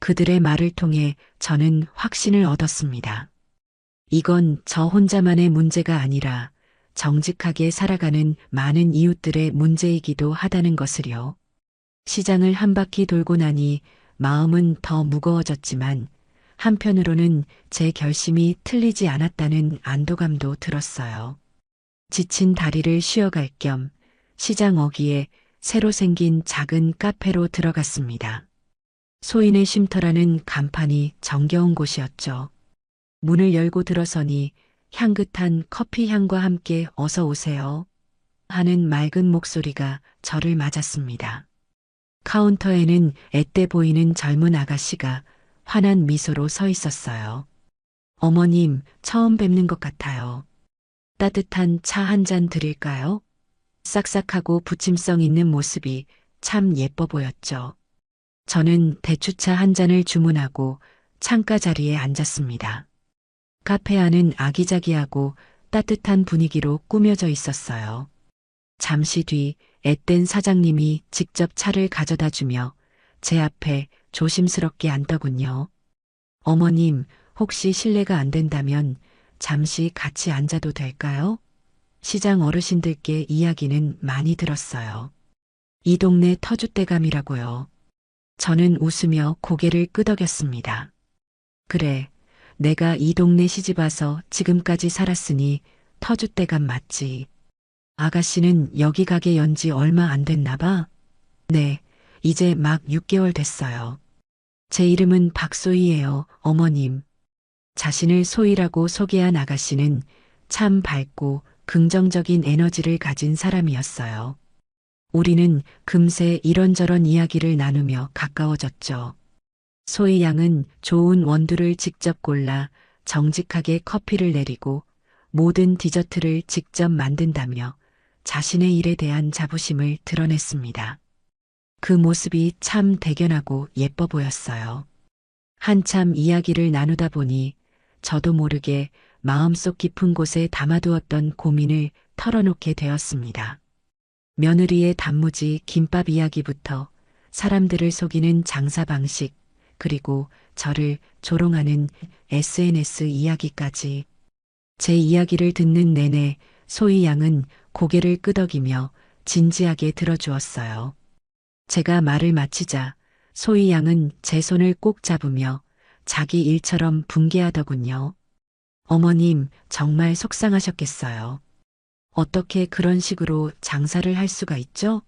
그들의 말을 통해 저는 확신을 얻었습니다. 이건 저 혼자만의 문제가 아니라 정직하게 살아가는 많은 이웃들의 문제이기도 하다는 것을요. 시장을 한 바퀴 돌고 나니 마음은 더 무거워졌지만 한편으로는 제 결심이 틀리지 않았다는 안도감도 들었어요. 지친 다리를 쉬어갈 겸 시장 어귀에 새로 생긴 작은 카페로 들어갔습니다. 소인의 쉼터라는 간판이 정겨운 곳이었죠. 문을 열고 들어서니 향긋한 커피 향과 함께 어서 오세요 하는 맑은 목소리가 저를 맞았습니다. 카운터에는 앳돼 보이는 젊은 아가씨가 환한 미소로 서 있었어요. 어머님, 처음 뵙는 것 같아요. 따뜻한 차 한 잔 드릴까요? 싹싹하고 부침성 있는 모습이 참 예뻐 보였죠. 저는 대추차 한 잔을 주문하고 창가 자리에 앉았습니다. 카페 안은 아기자기하고 따뜻한 분위기로 꾸며져 있었어요. 잠시 뒤 앳된 사장님이 직접 차를 가져다 주며 제 앞에 조심스럽게 앉더군요. 어머님, 혹시 실례가 안 된다면 잠시 같이 앉아도 될까요? 시장 어르신들께 이야기는 많이 들었어요. 이 동네 터줏대감이라고요. 저는 웃으며 고개를 끄덕였습니다. 그래, 내가 이 동네 시집 와서 지금까지 살았으니 터줏대감 맞지. 아가씨는 여기 가게 연지 얼마 안 됐나 봐? 네, 이제 막 6개월 됐어요. 제 이름은 박소희예요, 어머님. 자신을 소희라고 소개한 아가씨는 참 밝고 긍정적인 에너지를 가진 사람이었어요. 우리는 금세 이런저런 이야기를 나누며 가까워졌죠. 소희 양은 좋은 원두를 직접 골라 정직하게 커피를 내리고 모든 디저트를 직접 만든다며 자신의 일에 대한 자부심을 드러냈습니다. 그 모습이 참 대견하고 예뻐 보였어요. 한참 이야기를 나누다 보니 저도 모르게 마음속 깊은 곳에 담아두었던 고민을 털어놓게 되었습니다. 며느리의 단무지 김밥 이야기부터 사람들을 속이는 장사 방식, 그리고 저를 조롱하는 SNS 이야기까지. 제 이야기를 듣는 내내 소희 양은 고개를 끄덕이며 진지하게 들어주었어요. 제가 말을 마치자 소희 양은 제 손을 꼭 잡으며 자기 일처럼 분개하더군요. 어머님, 정말 속상하셨겠어요. 어떻게 그런 식으로 장사를 할 수가 있죠?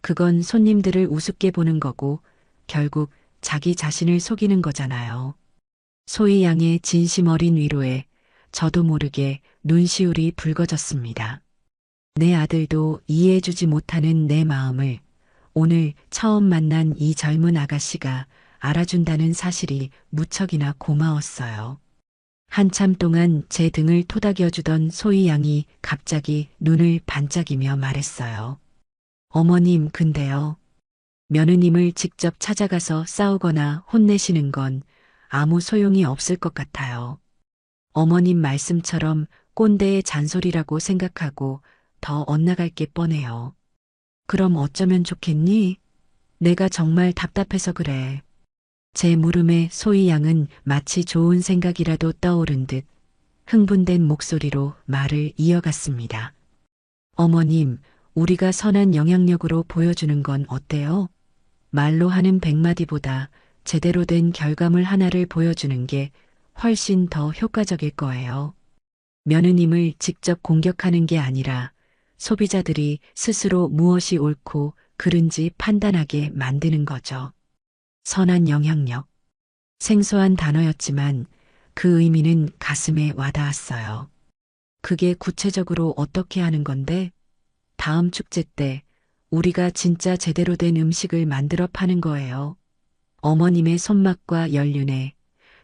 그건 손님들을 우습게 보는 거고 결국 자기 자신을 속이는 거잖아요. 소희 양의 진심 어린 위로에 저도 모르게 눈시울이 붉어졌습니다. 내 아들도 이해해주지 못하는 내 마음을 오늘 처음 만난 이 젊은 아가씨가 알아준다는 사실이 무척이나 고마웠어요. 한참 동안 제 등을 토닥여주던 소희 양이 갑자기 눈을 반짝이며 말했어요. 어머님, 근데요. 며느님을 직접 찾아가서 싸우거나 혼내시는 건 아무 소용이 없을 것 같아요. 어머님 말씀처럼 꼰대의 잔소리라고 생각하고 더 엇나갈 게 뻔해요. 그럼 어쩌면 좋겠니? 내가 정말 답답해서 그래. 제 물음에 소희 양은 마치 좋은 생각이라도 떠오른 듯 흥분된 목소리로 말을 이어갔습니다. 어머님, 우리가 선한 영향력으로 보여주는 건 어때요? 말로 하는 100마디보다 제대로 된 결과물 하나를 보여주는 게 훨씬 더 효과적일 거예요. 며느님을 직접 공격하는 게 아니라 소비자들이 스스로 무엇이 옳고 그른지 판단하게 만드는 거죠. 선한 영향력. 생소한 단어였지만 그 의미는 가슴에 와닿았어요. 그게 구체적으로 어떻게 하는 건데? 다음 축제 때 우리가 진짜 제대로 된 음식을 만들어 파는 거예요. 어머님의 손맛과 연륜에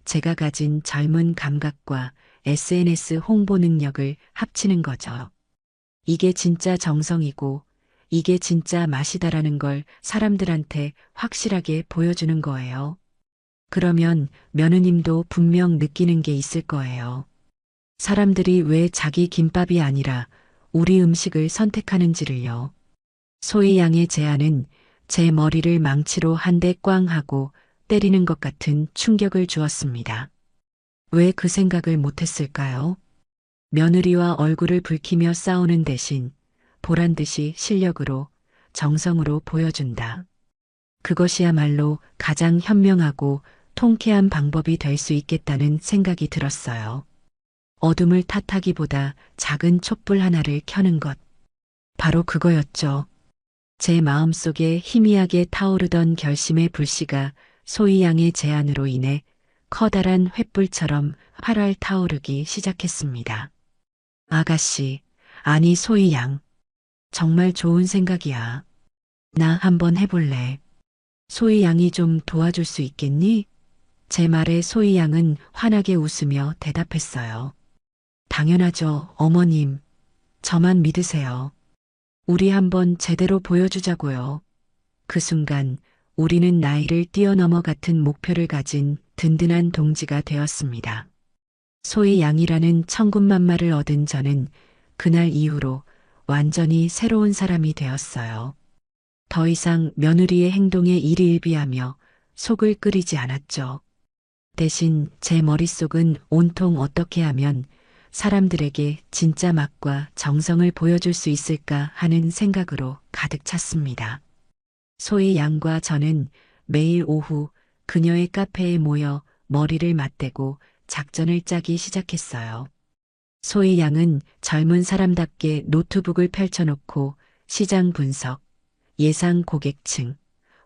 제가 가진 젊은 감각과 SNS 홍보 능력을 합치는 거죠. 이게 진짜 정성이고 이게 진짜 맛이다라는 걸 사람들한테 확실하게 보여주는 거예요. 그러면 며느님도 분명 느끼는 게 있을 거예요. 사람들이 왜 자기 김밥이 아니라 우리 음식을 선택하는지를요. 소희 양의 제안은 제 머리를 망치로 한 대 꽝 하고 때리는 것 같은 충격을 주었습니다. 왜 그 생각을 못했을까요? 며느리와 얼굴을 붉히며 싸우는 대신 보란 듯이 실력으로, 정성으로 보여준다. 그것이야말로 가장 현명하고 통쾌한 방법이 될 수 있겠다는 생각이 들었어요. 어둠을 탓하기보다 작은 촛불 하나를 켜는 것. 바로 그거였죠. 제 마음속에 희미하게 타오르던 결심의 불씨가 소희 양의 제안으로 인해 커다란 횃불처럼 활활 타오르기 시작했습니다. 아가씨, 아니 소희 양. 정말 좋은 생각이야. 나 한번 해볼래. 소희 양이 좀 도와줄 수 있겠니? 제 말에 소희 양은 환하게 웃으며 대답했어요. 당연하죠, 어머님. 저만 믿으세요. 우리 한번 제대로 보여주자고요. 그 순간 우리는 나이를 뛰어넘어 같은 목표를 가진 든든한 동지가 되었습니다. 소희 양이라는 천군만마를 얻은 저는 그날 이후로 완전히 새로운 사람이 되었어요. 더 이상 며느리의 행동에 일희일비하며 속을 끓이지 않았죠. 대신 제 머릿속은 온통 어떻게 하면 사람들에게 진짜 맛과 정성을 보여줄 수 있을까 하는 생각으로 가득 찼습니다. 소희 양과 저는 매일 오후 그녀의 카페에 모여 머리를 맞대고 작전을 짜기 시작했어요. 소희 양은 젊은 사람답게 노트북을 펼쳐놓고 시장 분석, 예상 고객층,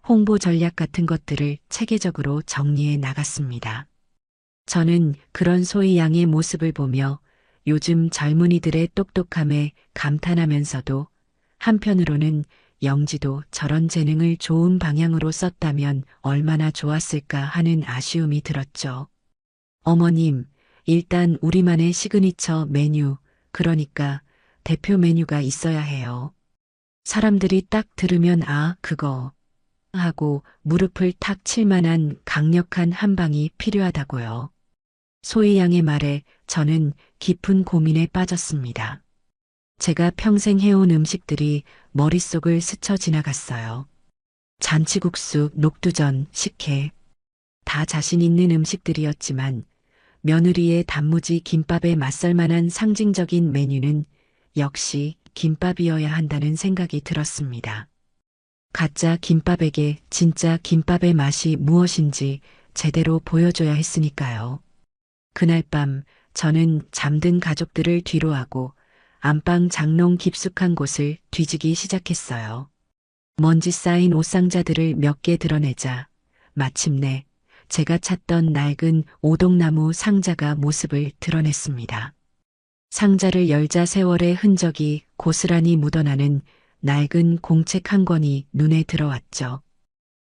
홍보 전략 같은 것들을 체계적으로 정리해 나갔습니다. 저는 그런 소희 양의 모습을 보며 요즘 젊은이들의 똑똑함에 감탄하면서도 한편으로는 영지도 저런 재능을 좋은 방향으로 썼다면 얼마나 좋았을까 하는 아쉬움이 들었죠. 어머님, 일단 우리만의 시그니처 메뉴, 그러니까 대표 메뉴가 있어야 해요. 사람들이 딱 들으면 아, 그거 하고 무릎을 탁 칠 만한 강력한 한 방이 필요하다고요. 소희 양의 말에 저는 깊은 고민에 빠졌습니다. 제가 평생 해온 음식들이 머릿속을 스쳐 지나갔어요. 잔치국수, 녹두전, 식혜. 다 자신 있는 음식들이었지만 며느리의 단무지 김밥에 맞설 만한 상징적인 메뉴는 역시 김밥이어야 한다는 생각이 들었습니다. 가짜 김밥에게 진짜 김밥의 맛이 무엇인지 제대로 보여줘야 했으니까요. 그날 밤 저는 잠든 가족들을 뒤로하고 안방 장롱 깊숙한 곳을 뒤지기 시작했어요. 먼지 쌓인 옷상자들을 몇 개 드러내자 마침내 제가 찾던 낡은 오동나무 상자가 모습을 드러냈습니다. 상자를 열자 세월의 흔적이 고스란히 묻어나는 낡은 공책 한 권이 눈에 들어왔죠.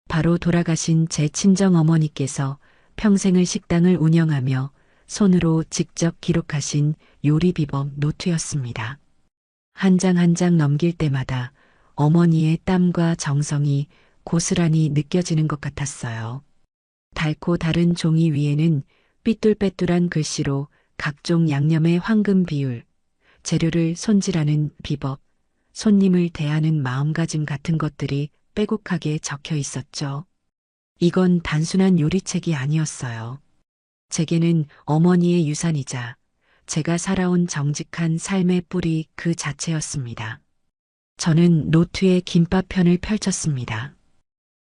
바로 돌아가신 제 친정 어머니께서 평생을 식당을 운영하며 손으로 직접 기록하신 요리 비법 노트였습니다. 한 장 한 장 넘길 때마다 어머니의 땀과 정성이 고스란히 느껴지는 것 같았어요. 달고 다른 종이 위에는 삐뚤빼뚤한 글씨로 각종 양념의 황금 비율, 재료를 손질하는 비법, 손님을 대하는 마음가짐 같은 것들이 빼곡하게 적혀 있었죠. 이건 단순한 요리책이 아니었어요. 제게는 어머니의 유산이자 제가 살아온 정직한 삶의 뿌리 그 자체였습니다. 저는 노트에 김밥편을 펼쳤습니다.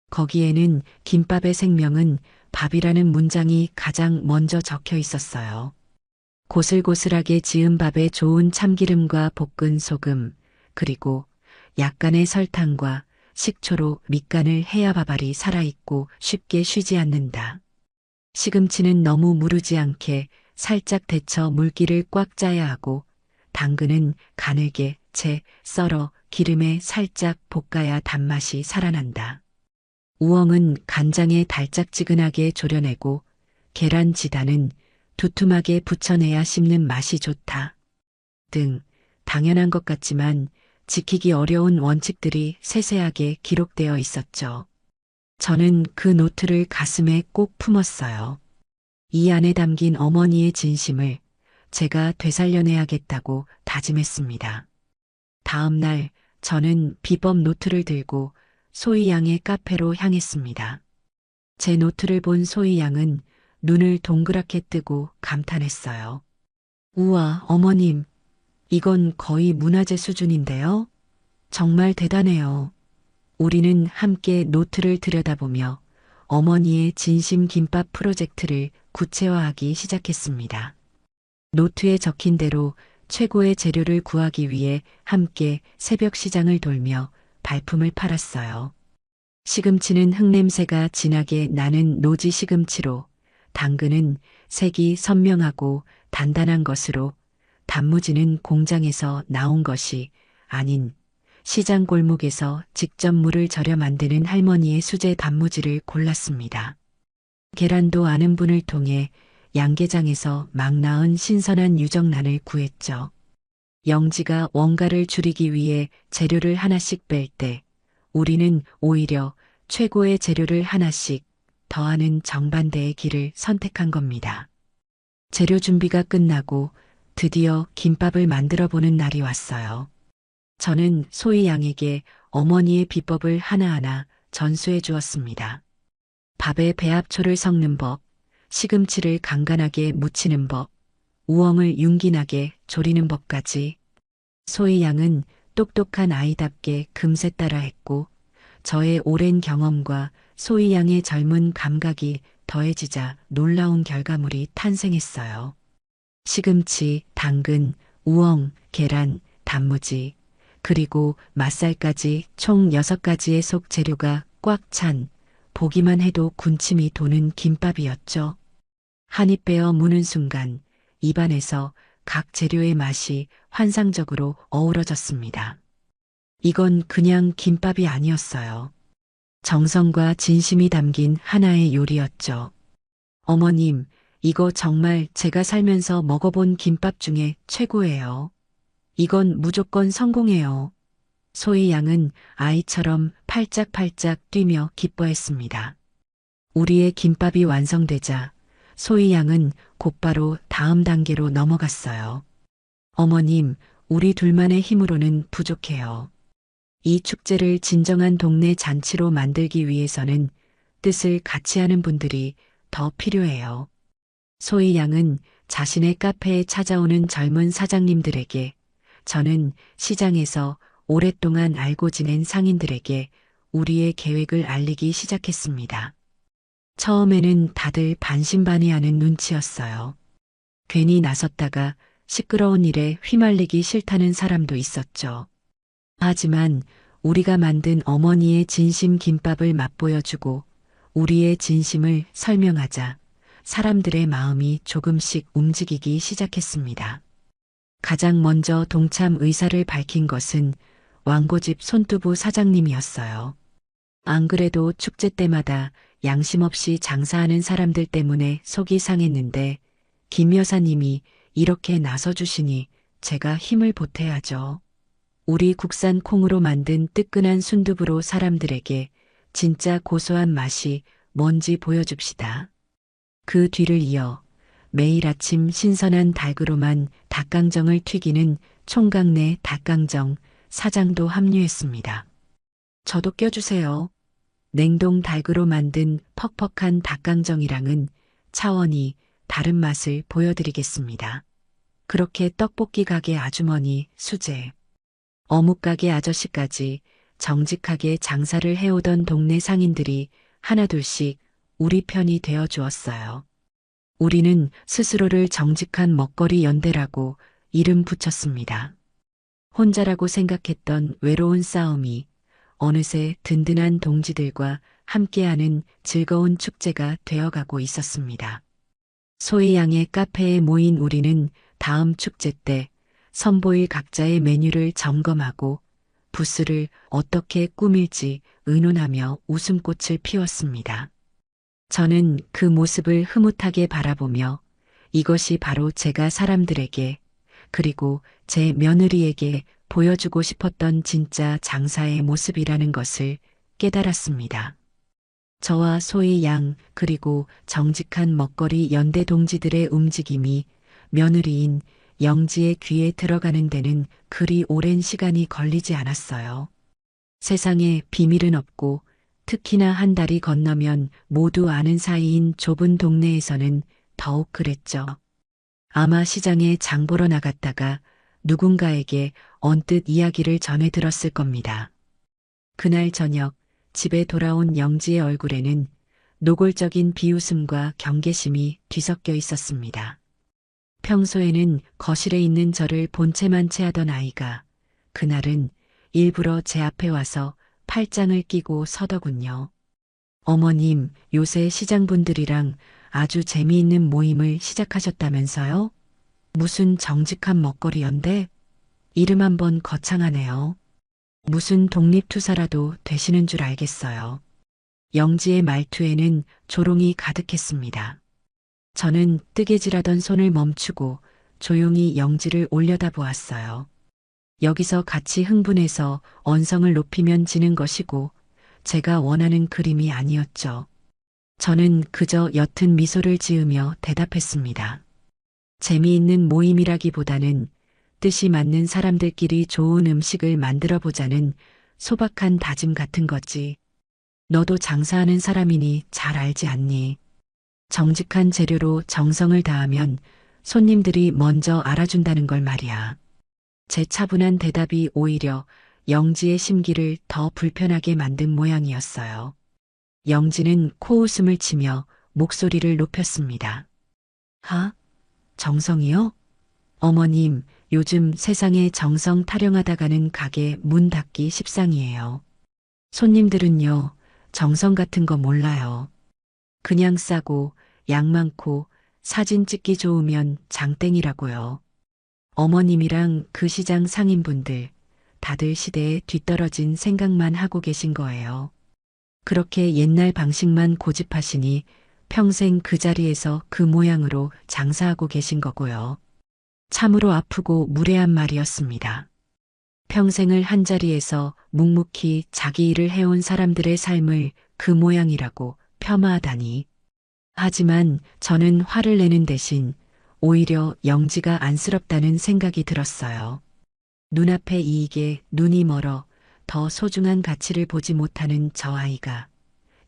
거기에는 김밥의 생명은 밥이라는 문장이 가장 먼저 적혀 있었어요. 고슬고슬하게 지은 밥에 좋은 참기름과 볶은 소금, 그리고 약간의 설탕과 식초로 밑간을 해야 밥알이 살아있고 쉽게 쉬지 않는다. 시금치는 너무 무르지 않게 살짝 데쳐 물기를 꽉 짜야 하고 당근은 가늘게 채 썰어 기름에 살짝 볶아야 단맛이 살아난다. 우엉은 간장에 달짝지근하게 졸여내고 계란 지단은 두툼하게 부쳐내야 씹는 맛이 좋다. 등 당연한 것 같지만 지키기 어려운 원칙들이 세세하게 기록되어 있었죠. 저는 그 노트를 가슴에 꼭 품었어요. 이 안에 담긴 어머니의 진심을 제가 되살려내야겠다고 다짐했습니다. 다음 날 저는 비법 노트를 들고 소희 양의 카페로 향했습니다. 제 노트를 본 소희 양은 눈을 동그랗게 뜨고 감탄했어요. 우와, 어머님, 이건 거의 문화재 수준인데요? 정말 대단해요. 우리는 함께 노트를 들여다보며 어머니의 진심 김밥 프로젝트를 구체화하기 시작했습니다. 노트에 적힌 대로 최고의 재료를 구하기 위해 함께 새벽 시장을 돌며 발품을 팔았어요. 시금치는 흙냄새가 진하게 나는 노지 시금치로, 당근은 색이 선명하고 단단한 것으로, 단무지는 공장에서 나온 것이 아닌 시장 골목에서 직접 물을 절여 만드는 할머니의 수제 단무지를 골랐습니다. 계란도 아는 분을 통해 양계장에서 막 나은 신선한 유정란을 구했죠. 영지가 원가를 줄이기 위해 재료를 하나씩 뺄 때 우리는 오히려 최고의 재료를 하나씩 더하는 정반대의 길을 선택한 겁니다. 재료 준비가 끝나고 드디어 김밥을 만들어 보는 날이 왔어요. 저는 소희 양에게 어머니의 비법을 하나하나 전수해 주었습니다. 밥에 배합초를 섞는 법, 시금치를 간간하게 무치는 법, 우엉을 윤기나게 조리는 법까지. 소희 양은 똑똑한 아이답게 금세 따라했고 저의 오랜 경험과 소희 양의 젊은 감각이 더해지자 놀라운 결과물이 탄생했어요. 시금치, 당근, 우엉, 계란, 단무지, 그리고 맛살까지 총 6가지의 속 재료가 꽉 찬, 보기만 해도 군침이 도는 김밥이었죠. 한 입 베어 무는 순간 입안에서 각 재료의 맛이 환상적으로 어우러졌습니다. 이건 그냥 김밥이 아니었어요. 정성과 진심이 담긴 하나의 요리였죠. 어머님, 이거 정말 제가 살면서 먹어본 김밥 중에 최고예요. 이건 무조건 성공해요. 소희 양은 아이처럼 팔짝팔짝 뛰며 기뻐했습니다. 우리의 김밥이 완성되자 소희 양은 곧바로 다음 단계로 넘어갔어요. 어머님, 우리 둘만의 힘으로는 부족해요. 이 축제를 진정한 동네 잔치로 만들기 위해서는 뜻을 같이 하는 분들이 더 필요해요. 소희 양은 자신의 카페에 찾아오는 젊은 사장님들에게, 저는 시장에서 오랫동안 알고 지낸 상인들에게 우리의 계획을 알리기 시작했습니다. 처음에는 다들 반신반의하는 눈치였어요. 괜히 나섰다가 시끄러운 일에 휘말리기 싫다는 사람도 있었죠. 하지만 우리가 만든 어머니의 진심 김밥을 맛보여주고 우리의 진심을 설명하자 사람들의 마음이 조금씩 움직이기 시작했습니다. 가장 먼저 동참 의사를 밝힌 것은 왕고집 손두부 사장님이었어요. 안 그래도 축제 때마다 양심 없이 장사하는 사람들 때문에 속이 상했는데 김 여사님이 이렇게 나서주시니 제가 힘을 보태야죠. 우리 국산 콩으로 만든 뜨끈한 순두부로 사람들에게 진짜 고소한 맛이 뭔지 보여줍시다. 그 뒤를 이어 매일 아침 신선한 닭으로만 닭강정을 튀기는 총각내 닭강정 사장도 합류했습니다. 저도 껴주세요. 냉동 닭으로 만든 퍽퍽한 닭강정이랑은 차원이 다른 맛을 보여드리겠습니다. 그렇게 떡볶이 가게 아주머니, 수제, 어묵가게 아저씨까지 정직하게 장사를 해오던 동네 상인들이 하나둘씩 우리 편이 되어 주었어요. 우리는 스스로를 정직한 먹거리 연대라고 이름 붙였습니다. 혼자라고 생각했던 외로운 싸움이 어느새 든든한 동지들과 함께하는 즐거운 축제가 되어가고 있었습니다. 소희 양의 카페에 모인 우리는 다음 축제 때 선보일 각자의 메뉴를 점검하고 부스를 어떻게 꾸밀지 의논하며 웃음꽃을 피웠습니다. 저는 그 모습을 흐뭇하게 바라보며 이것이 바로 제가 사람들에게 그리고 제 며느리에게 보여주고 싶었던 진짜 장사의 모습이라는 것을 깨달았습니다. 저와 소희 양 그리고 정직한 먹거리 연대 동지들의 움직임이 며느리인 영지의 귀에 들어가는 데는 그리 오랜 시간이 걸리지 않았어요. 세상에 비밀은 없고 특히나 한 달이 건너면 모두 아는 사이인 좁은 동네에서는 더욱 그랬죠. 아마 시장에 장 보러 나갔다가 누군가에게 언뜻 이야기를 전해 들었을 겁니다. 그날 저녁 집에 돌아온 영지의 얼굴에는 노골적인 비웃음과 경계심이 뒤섞여 있었습니다. 평소에는 거실에 있는 저를 본체만 채하던 아이가 그날은 일부러 제 앞에 와서 팔짱을 끼고 서더군요. 어머님, 요새 시장분들이랑 아주 재미있는 모임을 시작하셨다면서요? 무슨 정직한 먹거리연데? 이름 한번 거창하네요. 무슨 독립투사라도 되시는 줄 알겠어요. 영지의 말투에는 조롱이 가득했습니다. 저는 뜨개질하던 손을 멈추고 조용히 영지를 올려다보았어요. 여기서 같이 흥분해서 언성을 높이면 지는 것이고 제가 원하는 그림이 아니었죠. 저는 그저 옅은 미소를 지으며 대답했습니다. 재미있는 모임이라기보다는 뜻이 맞는 사람들끼리 좋은 음식을 만들어 보자는 소박한 다짐 같은 거지. 너도 장사하는 사람이니 잘 알지 않니? 정직한 재료로 정성을 다하면 손님들이 먼저 알아준다는 걸 말이야. 제 차분한 대답이 오히려 영지의 심기를 더 불편하게 만든 모양이었어요. 영지는 코웃음을 치며 목소리를 높였습니다. 정성이요? 어머님, 요즘 세상에 정성 타령하다가는 가게 문 닫기 십상이에요. 손님들은요, 정성 같은 거 몰라요. 그냥 싸고 양 많고 사진 찍기 좋으면 장땡이라고요. 어머님이랑 그 시장 상인분들 다들 시대에 뒤떨어진 생각만 하고 계신 거예요. 그렇게 옛날 방식만 고집하시니 평생 그 자리에서 그 모양으로 장사하고 계신 거고요. 참으로 아프고 무례한 말이었습니다. 평생을 한자리에서 묵묵히 자기 일을 해온 사람들의 삶을 그 모양이라고 폄하하다니. 하지만 저는 화를 내는 대신 오히려 영지가 안쓰럽다는 생각이 들었어요. 눈앞의 이익에 눈이 멀어 더 소중한 가치를 보지 못하는 저 아이가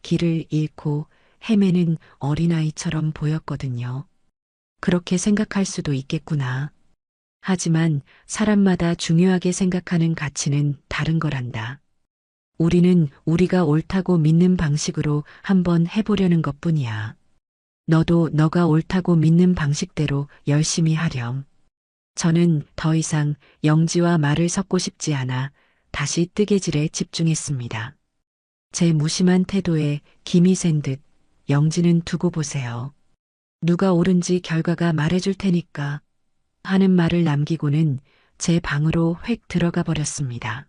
길을 잃고 헤매는 어린아이처럼 보였거든요. 그렇게 생각할 수도 있겠구나. 하지만 사람마다 중요하게 생각하는 가치는 다른 거란다. 우리는 우리가 옳다고 믿는 방식으로 한번 해보려는 것뿐이야. 너도 너가 옳다고 믿는 방식대로 열심히 하렴. 저는 더 이상 영지와 말을 섞고 싶지 않아 다시 뜨개질에 집중했습니다. 제 무심한 태도에 김이 샌 듯 영지는 두고 보세요. 누가 옳은지 결과가 말해줄 테니까 하는 말을 남기고는 제 방으로 획 들어가 버렸습니다.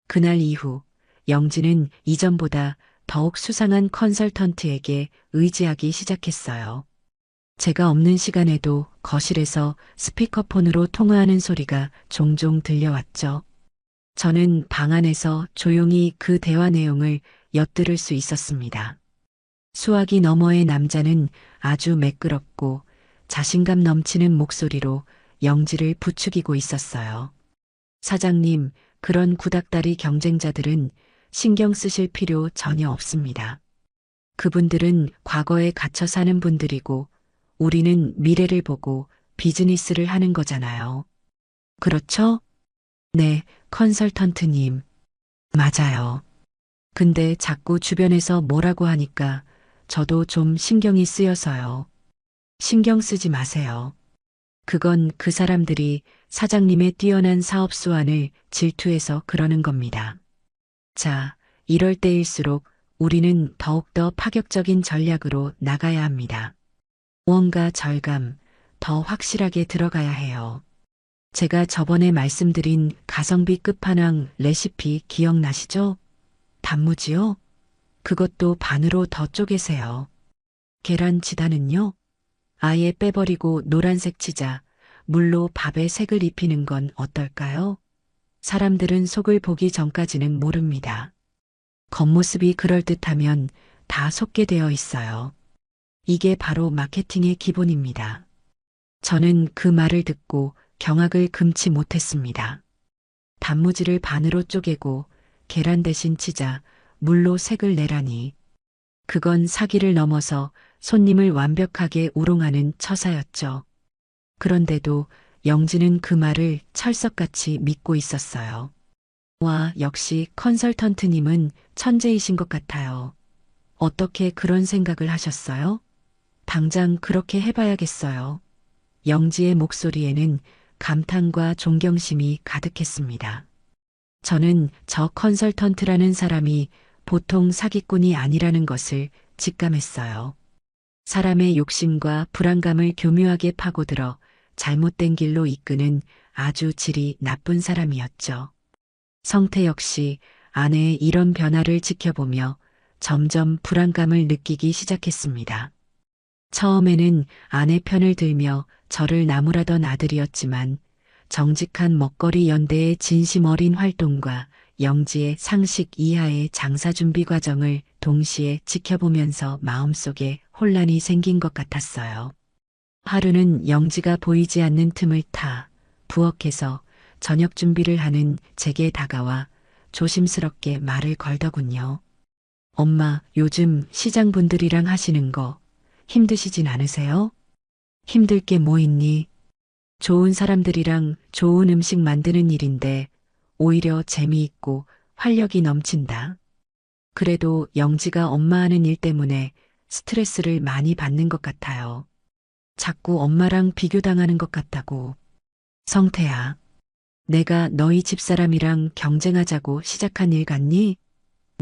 그날 이후 영지는 이전보다 더욱 수상한 컨설턴트에게 의지하기 시작했어요. 제가 없는 시간에도 거실에서 스피커폰으로 통화하는 소리가 종종 들려왔죠. 저는 방 안에서 조용히 그 대화 내용을 엿들을 수 있었습니다. 수화기 너머의 남자는 아주 매끄럽고 자신감 넘치는 목소리로 영지를 부추기고 있었어요. 사장님, 그런 구닥다리 경쟁자들은 신경 쓰실 필요 전혀 없습니다. 그분들은 과거에 갇혀 사는 분들이고 우리는 미래를 보고 비즈니스를 하는 거잖아요. 그렇죠? 네, 컨설턴트님. 맞아요. 근데 자꾸 주변에서 뭐라고 하니까 저도 좀 신경이 쓰여서요. 신경 쓰지 마세요. 그건 그 사람들이 사장님의 뛰어난 사업 수완을 질투해서 그러는 겁니다. 자, 이럴 때일수록 우리는 더욱더 파격적인 전략으로 나가야 합니다. 무언가 절감, 더 확실하게 들어가야 해요. 제가 저번에 말씀드린 가성비 끝판왕 레시피 기억나시죠? 단무지요? 그것도 반으로 더 쪼개세요. 계란 지단은요? 아예 빼버리고 노란색 치자, 물로 밥에 색을 입히는 건 어떨까요? 사람들은 속을 보기 전까지는 모릅니다. 겉모습이 그럴듯하면 다 속게 되어 있어요. 이게 바로 마케팅의 기본입니다. 저는 그 말을 듣고 경악을 금치 못했습니다. 단무지를 반으로 쪼개고 계란 대신 치자, 물로 색을 내라니. 그건 사기를 넘어서 손님을 완벽하게 우롱하는 처사였죠. 그런데도 영지는 그 말을 철석같이 믿고 있었어요. 와, 역시 컨설턴트님은 천재이신 것 같아요. 어떻게 그런 생각을 하셨어요? 당장 그렇게 해봐야겠어요. 영지의 목소리에는 감탄과 존경심이 가득했습니다. 저는 저 컨설턴트라는 사람이 보통 사기꾼이 아니라는 것을 직감했어요. 사람의 욕심과 불안감을 교묘하게 파고들어 잘못된 길로 이끄는 아주 질이 나쁜 사람이었죠. 성태 역시 아내의 이런 변화를 지켜보며 점점 불안감을 느끼기 시작했습니다. 처음에는 아내 편을 들며 저를 나무라던 아들이었지만 정직한 먹거리 연대의 진심 어린 활동과 영지의 상식 이하의 장사 준비 과정을 동시에 지켜보면서 마음속에 혼란이 생긴 것 같았어요. 하루는 영지가 보이지 않는 틈을 타 부엌에서 저녁 준비를 하는 제게 다가와 조심스럽게 말을 걸더군요. 엄마, 요즘 시장 분들이랑 하시는 거 힘드시진 않으세요? 힘들 게 뭐 있니? 좋은 사람들이랑 좋은 음식 만드는 일인데 오히려 재미있고 활력이 넘친다. 그래도 영지가 엄마 하는 일 때문에 스트레스를 많이 받는 것 같아요. 자꾸 엄마랑 비교당하는 것 같다고. 성태야, 내가 너희 집사람이랑 경쟁하자고 시작한 일 같니?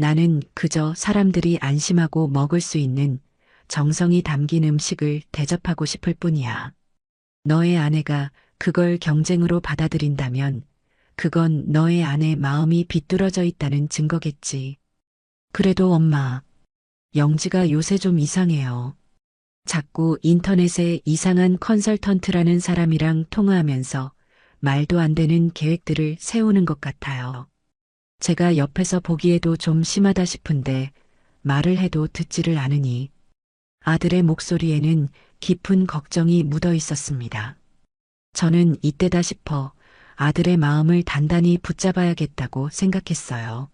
나는 그저 사람들이 안심하고 먹을 수 있는 정성이 담긴 음식을 대접하고 싶을 뿐이야. 너의 아내가 그걸 경쟁으로 받아들인다면 그건 너의 아내 마음이 비뚤어져 있다는 증거겠지. 그래도 엄마, 영지가 요새 좀 이상해요. 자꾸 인터넷에 이상한 컨설턴트라는 사람이랑 통화하면서 말도 안 되는 계획들을 세우는 것 같아요. 제가 옆에서 보기에도 좀 심하다 싶은데 말을 해도 듣지를 않으니 아들의 목소리에는 깊은 걱정이 묻어 있었습니다. 저는 이때다 싶어 아들의 마음을 단단히 붙잡아야겠다고 생각했어요.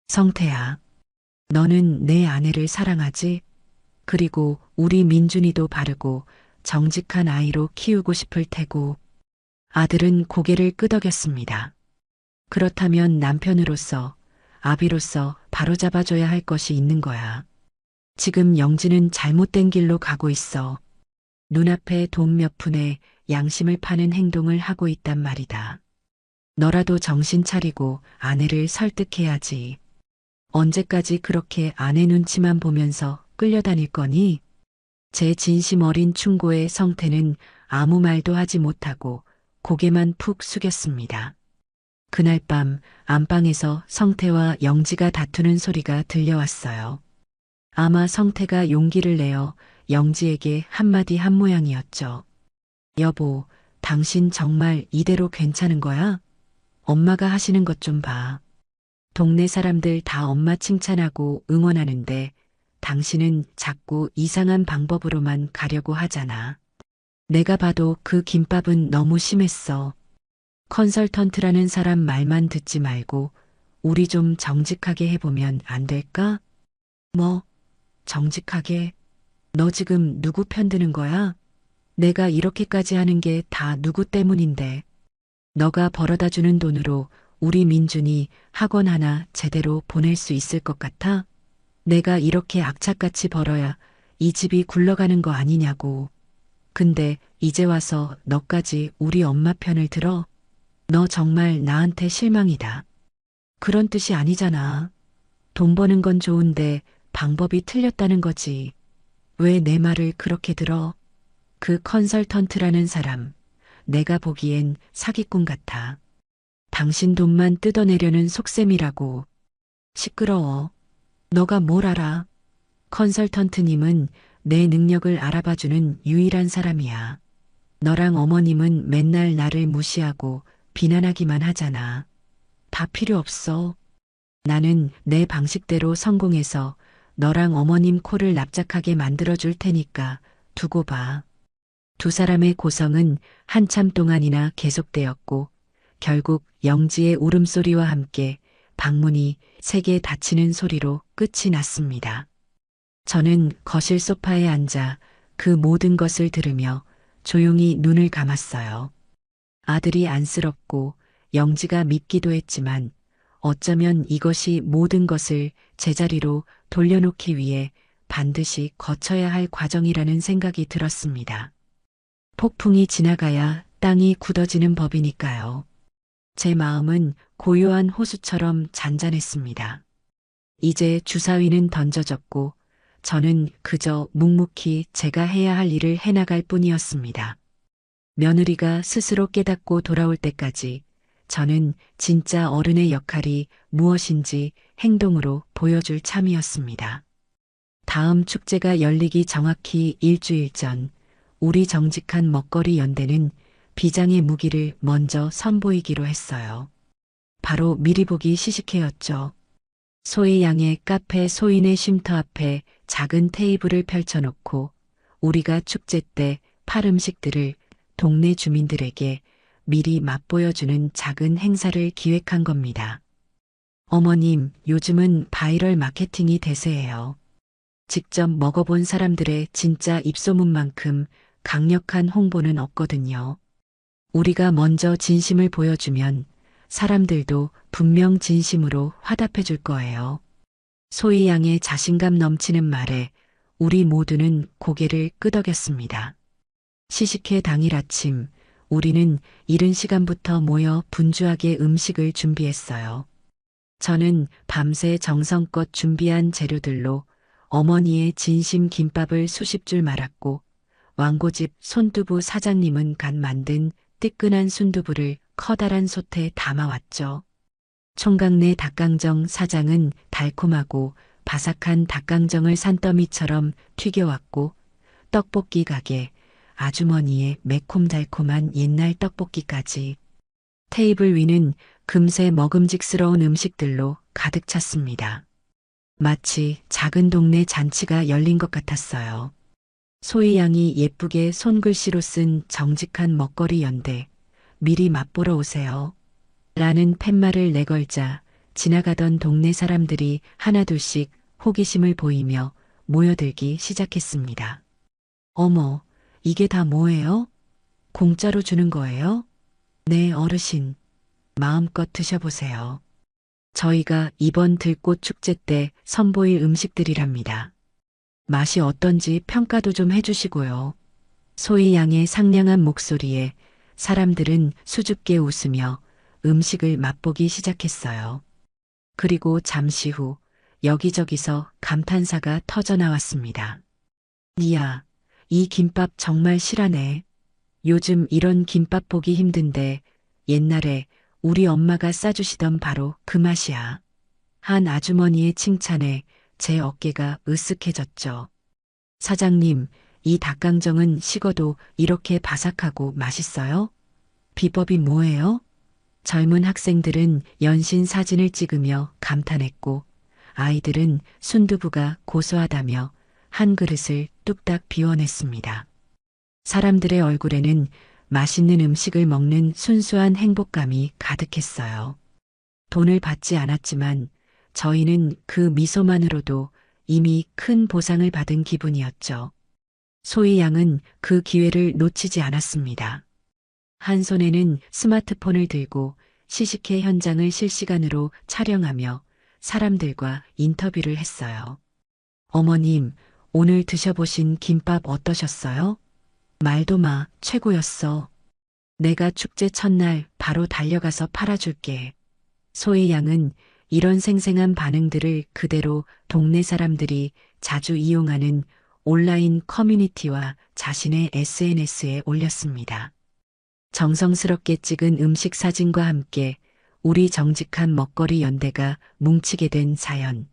성태야, 너는 내 아내를 사랑하지? 그리고 우리 민준이도 바르고 정직한 아이로 키우고 싶을 테고. 아들은 고개를 끄덕였습니다. 그렇다면 남편으로서, 아비로서 바로잡아줘야 할 것이 있는 거야. 지금 영지는 잘못된 길로 가고 있어. 눈앞에 돈 몇 푼에 양심을 파는 행동을 하고 있단 말이다. 너라도 정신 차리고 아내를 설득해야지. 언제까지 그렇게 아내 눈치만 보면서 끌려다닐 거니? 제 진심 어린 충고에 성태는 아무 말도 하지 못하고 고개만 푹 숙였습니다. 그날 밤 안방에서 성태와 영지가 다투는 소리가 들려왔어요. 아마 성태가 용기를 내어 영지에게 한마디 한 모양이었죠. 여보, 당신 정말 이대로 괜찮은 거야? 엄마가 하시는 것 좀 봐. 동네 사람들 다 엄마 칭찬하고 응원하는데 당신은 자꾸 이상한 방법으로만 가려고 하잖아. 내가 봐도 그 김밥은 너무 심했어. 컨설턴트라는 사람 말만 듣지 말고 우리 좀 정직하게 해보면 안 될까? 뭐, 정직하게? 너 지금 누구 편드는 거야? 내가 이렇게까지 하는 게 다 누구 때문인데. 너가 벌어다 주는 돈으로 우리 민준이 학원 하나 제대로 보낼 수 있을 것 같아? 내가 이렇게 악착같이 벌어야 이 집이 굴러가는 거 아니냐고. 근데 이제 와서 너까지 우리 엄마 편을 들어? 너 정말 나한테 실망이다. 그런 뜻이 아니잖아. 돈 버는 건 좋은데 방법이 틀렸다는 거지. 왜 내 말을 그렇게 들어? 그 컨설턴트라는 사람, 내가 보기엔 사기꾼 같아. 당신 돈만 뜯어내려는 속셈이라고. 시끄러워. 너가 뭘 알아? 컨설턴트님은 내 능력을 알아봐주는 유일한 사람이야. 너랑 어머님은 맨날 나를 무시하고 비난하기만 하잖아. 다 필요 없어. 나는 내 방식대로 성공해서 너랑 어머님 코를 납작하게 만들어줄 테니까 두고 봐. 두 사람의 고성은 한참 동안이나 계속되었고 결국 영지의 울음소리와 함께 방문이 세게 닫히는 소리로 끝이 났습니다. 저는 거실 소파에 앉아 그 모든 것을 들으며 조용히 눈을 감았어요. 아들이 안쓰럽고 영지가 밉기도 했지만 어쩌면 이것이 모든 것을 제자리로 돌려놓기 위해 반드시 거쳐야 할 과정이라는 생각이 들었습니다. 폭풍이 지나가야 땅이 굳어지는 법이니까요. 제 마음은 고요한 호수처럼 잔잔했습니다. 이제 주사위는 던져졌고 저는 그저 묵묵히 제가 해야 할 일을 해나갈 뿐이었습니다. 며느리가 스스로 깨닫고 돌아올 때까지 저는 진짜 어른의 역할이 무엇인지 행동으로 보여줄 참이었습니다. 다음 축제가 열리기 정확히 일주일 전 우리 정직한 먹거리 연대는 비장의 무기를 먼저 선보이기로 했어요. 바로 미리 보기 시식회였죠. 소희양의 카페 소인의 쉼터 앞에 작은 테이블을 펼쳐놓고 우리가 축제 때 팔 음식들을 동네 주민들에게 미리 맛보여주는 작은 행사를 기획한 겁니다. 어머님, 요즘은 바이럴 마케팅이 대세예요. 직접 먹어본 사람들의 진짜 입소문만큼 강력한 홍보는 없거든요. 우리가 먼저 진심을 보여주면 사람들도 분명 진심으로 화답해 줄 거예요. 소희 양의 자신감 넘치는 말에 우리 모두는 고개를 끄덕였습니다. 시식회 당일 아침, 우리는 이른 시간부터 모여 분주하게 음식을 준비했어요. 저는 밤새 정성껏 준비한 재료들로 어머니의 진심 김밥을 수십 줄 말았고 왕고집 손두부 사장님은 갓 만든 뜨끈한 순두부를 커다란 솥에 담아왔죠. 총각내 닭강정 사장은 달콤하고 바삭한 닭강정을 산더미처럼 튀겨왔고 떡볶이 가게 아주머니의 매콤달콤한 옛날 떡볶이까지 테이블 위는 금세 먹음직스러운 음식들로 가득 찼습니다. 마치 작은 동네 잔치가 열린 것 같았어요. 소희 양이 예쁘게 손글씨로 쓴 정직한 먹거리 연대, 미리 맛보러 오세요. 라는 팻말을 내걸자 지나가던 동네 사람들이 하나둘씩 호기심을 보이며 모여들기 시작했습니다. 어머, 이게 다 뭐예요? 공짜로 주는 거예요? 네, 어르신. 마음껏 드셔보세요. 저희가 이번 들꽃 축제 때 선보일 음식들이랍니다. 맛이 어떤지 평가도 좀 해주시고요. 소희 양의 상냥한 목소리에 사람들은 수줍게 웃으며 음식을 맛보기 시작했어요. 그리고 잠시 후 여기저기서 감탄사가 터져 나왔습니다. 이야, 이 김밥 정말 실하네. 요즘 이런 김밥 보기 힘든데 옛날에 우리 엄마가 싸주시던 바로 그 맛이야. 한 아주머니의 칭찬에 제 어깨가 으쓱해졌죠. 사장님, 이 닭강정은 식어도 이렇게 바삭하고 맛있어요? 비법이 뭐예요? 젊은 학생들은 연신 사진을 찍으며 감탄했고 아이들은 순두부가 고소하다며 한 그릇을 뚝딱 비워냈습니다. 사람들의 얼굴에는 맛있는 음식을 먹는 순수한 행복감이 가득했어요. 돈을 받지 않았지만 저희는 그 미소만으로도 이미 큰 보상을 받은 기분이었죠. 소희 양은 그 기회를 놓치지 않았습니다. 한 손에는 스마트폰을 들고 시식회 현장을 실시간으로 촬영하며 사람들과 인터뷰를 했어요. 어머님, 오늘 드셔보신 김밥 어떠셨어요? 말도 마, 최고였어. 내가 축제 첫날 바로 달려가서 팔아줄게. 소희 양은 이런 생생한 반응들을 그대로 동네 사람들이 자주 이용하는 온라인 커뮤니티와 자신의 SNS에 올렸습니다. 정성스럽게 찍은 음식 사진과 함께 우리 정직한 먹거리 연대가 뭉치게 된 사연,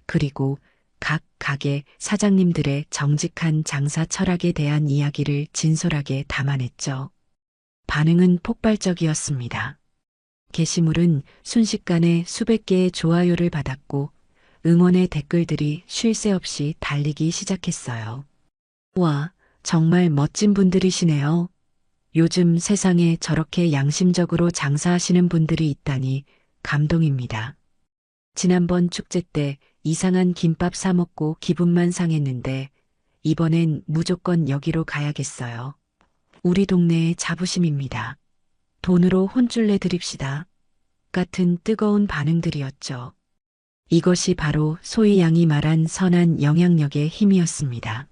그리고 각 가게 사장님들의 정직한 장사 철학에 대한 이야기를 진솔하게 담아냈죠. 반응은 폭발적이었습니다. 게시물은 순식간에 수백 개의 좋아요를 받았고 응원의 댓글들이 쉴 새 없이 달리기 시작했어요. 와, 정말 멋진 분들이시네요. 요즘 세상에 저렇게 양심적으로 장사하시는 분들이 있다니 감동입니다. 지난번 축제 때 이상한 김밥 사 먹고 기분만 상했는데 이번엔 무조건 여기로 가야겠어요. 우리 동네의 자부심입니다. 돈으로 혼쭐 내드립시다. 같은 뜨거운 반응들이었죠. 이것이 바로 소희 양이 말한 선한 영향력의 힘이었습니다.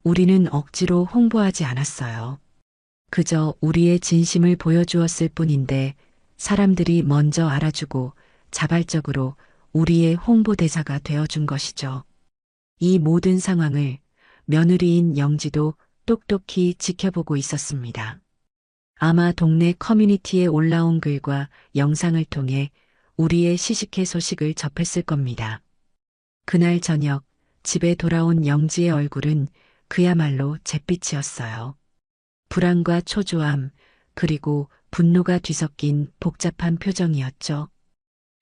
우리는 억지로 홍보하지 않았어요. 그저 우리의 진심을 보여주었을 뿐인데 사람들이 먼저 알아주고 자발적으로 우리의 홍보대사가 되어준 것이죠. 이 모든 상황을 며느리인 영지도 똑똑히 지켜보고 있었습니다. 아마 동네 커뮤니티에 올라온 글과 영상을 통해 우리의 시식회 소식을 접했을 겁니다. 그날 저녁 집에 돌아온 영지의 얼굴은 그야말로 잿빛이었어요. 불안과 초조함, 그리고 분노가 뒤섞인 복잡한 표정이었죠.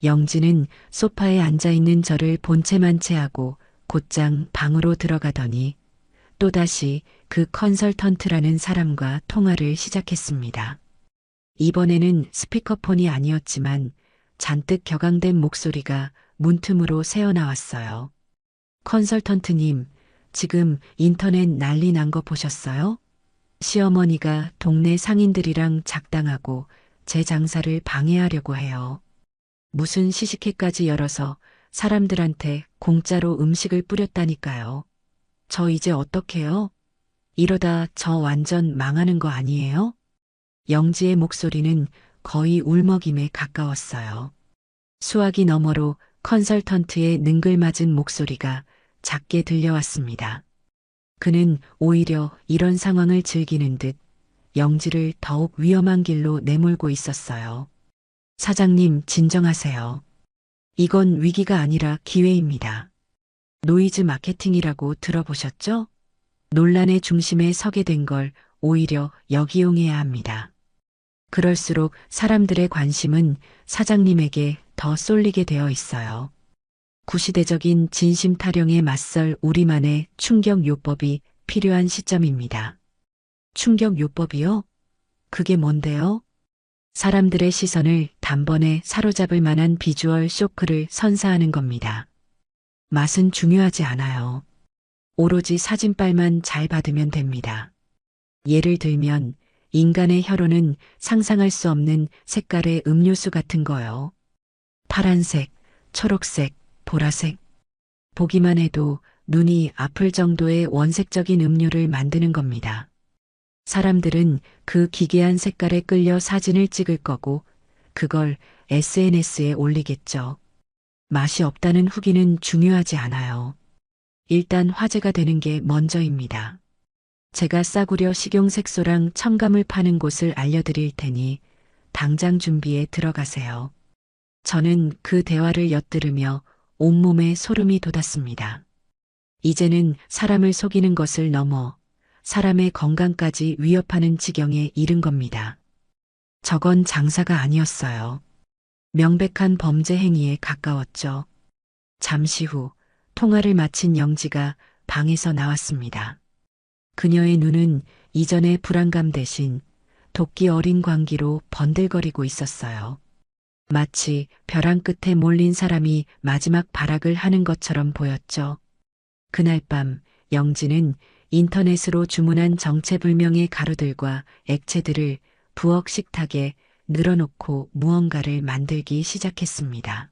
영지는 소파에 앉아있는 저를 본체만 채하고 곧장 방으로 들어가더니 또다시 그 컨설턴트라는 사람과 통화를 시작했습니다. 이번에는 스피커폰이 아니었지만 잔뜩 격앙된 목소리가 문틈으로 새어나왔어요. 컨설턴트님, 지금 인터넷 난리 난 거 보셨어요? 시어머니가 동네 상인들이랑 작당하고 제 장사를 방해하려고 해요. 무슨 시식회까지 열어서 사람들한테 공짜로 음식을 뿌렸다니까요. 저 이제 어떡해요? 이러다 저 완전 망하는 거 아니에요? 영지의 목소리는 거의 울먹임에 가까웠어요. 수화기 너머로 컨설턴트의 능글맞은 목소리가 작게 들려왔습니다. 그는 오히려 이런 상황을 즐기는 듯 영지를 더욱 위험한 길로 내몰고 있었어요. 사장님, 진정하세요. 이건 위기가 아니라 기회입니다. 노이즈 마케팅이라고 들어보셨죠? 논란의 중심에 서게 된 걸 오히려 역이용해야 합니다. 그럴수록 사람들의 관심은 사장님에게 더 쏠리게 되어 있어요. 구시대적인 진심 타령에 맞설 우리만의 충격 요법이 필요한 시점입니다. 충격 요법이요? 그게 뭔데요? 사람들의 시선을 단번에 사로잡을 만한 비주얼 쇼크를 선사하는 겁니다. 맛은 중요하지 않아요. 오로지 사진빨만 잘 받으면 됩니다. 예를 들면 인간의 혀로는 상상할 수 없는 색깔의 음료수 같은 거요. 파란색, 초록색, 보라색. 보기만 해도 눈이 아플 정도의 원색적인 음료를 만드는 겁니다. 사람들은 그 기괴한 색깔에 끌려 사진을 찍을 거고 그걸 SNS에 올리겠죠. 맛이 없다는 후기는 중요하지 않아요. 일단 화제가 되는 게 먼저입니다. 제가 싸구려 식용색소랑 첨가물 파는 곳을 알려드릴 테니 당장 준비에 들어가세요. 저는 그 대화를 엿들으며 온몸에 소름이 돋았습니다. 이제는 사람을 속이는 것을 넘어 사람의 건강까지 위협하는 지경에 이른 겁니다. 저건 장사가 아니었어요. 명백한 범죄 행위에 가까웠죠. 잠시 후 통화를 마친 영지가 방에서 나왔습니다. 그녀의 눈은 이전의 불안감 대신 도끼 어린 광기로 번들거리고 있었어요. 마치 벼랑 끝에 몰린 사람이 마지막 발악을 하는 것처럼 보였죠. 그날 밤 영지는 인터넷으로 주문한 정체불명의 가루들과 액체들을 부엌 식탁에 늘어놓고 무언가를 만들기 시작했습니다.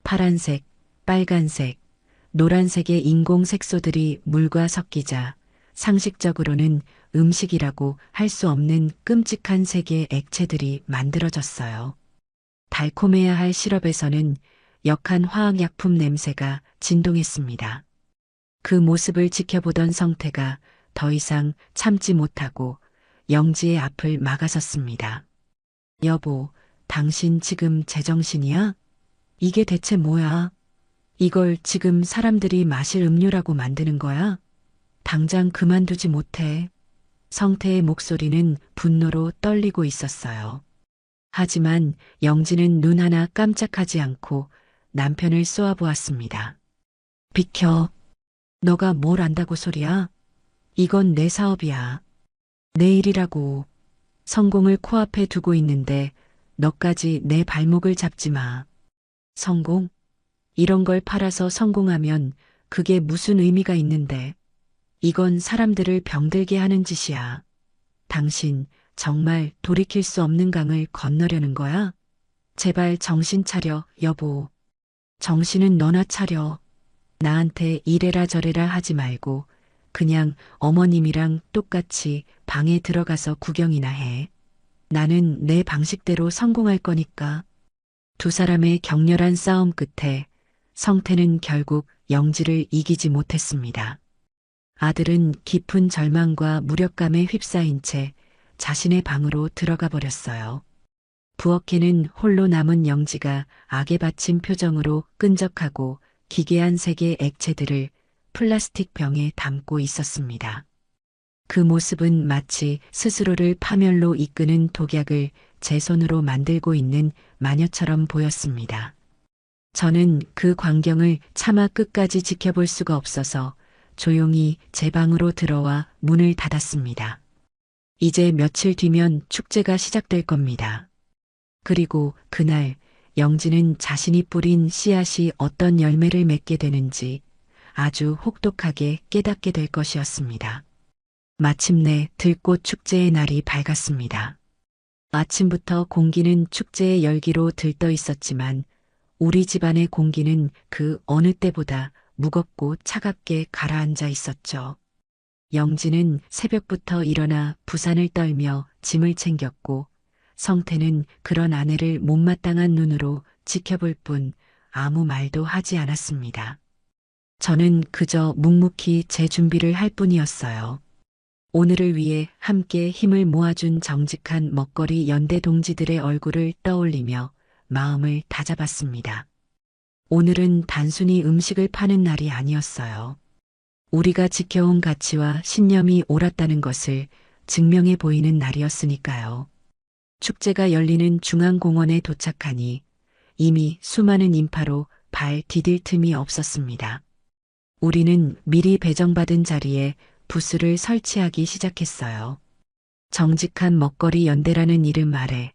파란색, 빨간색, 노란색의 인공 색소들이 물과 섞이자 상식적으로는 음식이라고 할 수 없는 끔찍한 색의 액체들이 만들어졌어요. 달콤해야 할 시럽에서는 역한 화학약품 냄새가 진동했습니다. 그 모습을 지켜보던 성태가 더 이상 참지 못하고 영지의 앞을 막아섰습니다. 여보, 당신 지금 제정신이야? 이게 대체 뭐야? 이걸 지금 사람들이 마실 음료라고 만드는 거야? 당장 그만두지 못해. 성태의 목소리는 분노로 떨리고 있었어요. 하지만 영지는 눈 하나 깜짝하지 않고 남편을 쏘아보았습니다. 비켜. 너가 뭘 안다고 소리야? 이건 내 사업이야. 내 일이라고. 성공을 코앞에 두고 있는데 너까지 내 발목을 잡지 마. 성공? 이런 걸 팔아서 성공하면 그게 무슨 의미가 있는데. 이건 사람들을 병들게 하는 짓이야. 당신 정말 돌이킬 수 없는 강을 건너려는 거야? 제발 정신 차려, 여보. 정신은 너나 차려. 나한테 이래라 저래라 하지 말고 그냥 어머님이랑 똑같이 방에 들어가서 구경이나 해. 나는 내 방식대로 성공할 거니까. 두 사람의 격렬한 싸움 끝에 성태는 결국 영지를 이기지 못했습니다. 아들은 깊은 절망과 무력감에 휩싸인 채 자신의 방으로 들어가 버렸어요. 부엌에는 홀로 남은 영지가 악에 받친 표정으로 끈적하고 기괴한 색의 액체들을 플라스틱 병에 담고 있었습니다. 그 모습은 마치 스스로를 파멸로 이끄는 독약을 제 손으로 만들고 있는 마녀처럼 보였습니다. 저는 그 광경을 차마 끝까지 지켜볼 수가 없어서 조용히 제 방으로 들어와 문을 닫았습니다. 이제 며칠 뒤면 축제가 시작될 겁니다. 그리고 그날 영지는 자신이 뿌린 씨앗이 어떤 열매를 맺게 되는지 아주 혹독하게 깨닫게 될 것이었습니다. 마침내 들꽃 축제의 날이 밝았습니다. 아침부터 공기는 축제의 열기로 들떠 있었지만 우리 집안의 공기는 그 어느 때보다 무겁고 차갑게 가라앉아 있었죠. 영지는 새벽부터 일어나 부산을 떨며 짐을 챙겼고 성태는 그런 아내를 못마땅한 눈으로 지켜볼 뿐 아무 말도 하지 않았습니다. 저는 그저 묵묵히 제 준비를 할 뿐이었어요. 오늘을 위해 함께 힘을 모아준 정직한 먹거리 연대 동지들의 얼굴을 떠올리며 마음을 다잡았습니다. 오늘은 단순히 음식을 파는 날이 아니었어요. 우리가 지켜온 가치와 신념이 옳았다는 것을 증명해 보이는 날이었으니까요. 축제가 열리는 중앙공원에 도착하니 이미 수많은 인파로 발 디딜 틈이 없었습니다. 우리는 미리 배정받은 자리에 부스를 설치하기 시작했어요. 정직한 먹거리 연대라는 이름 아래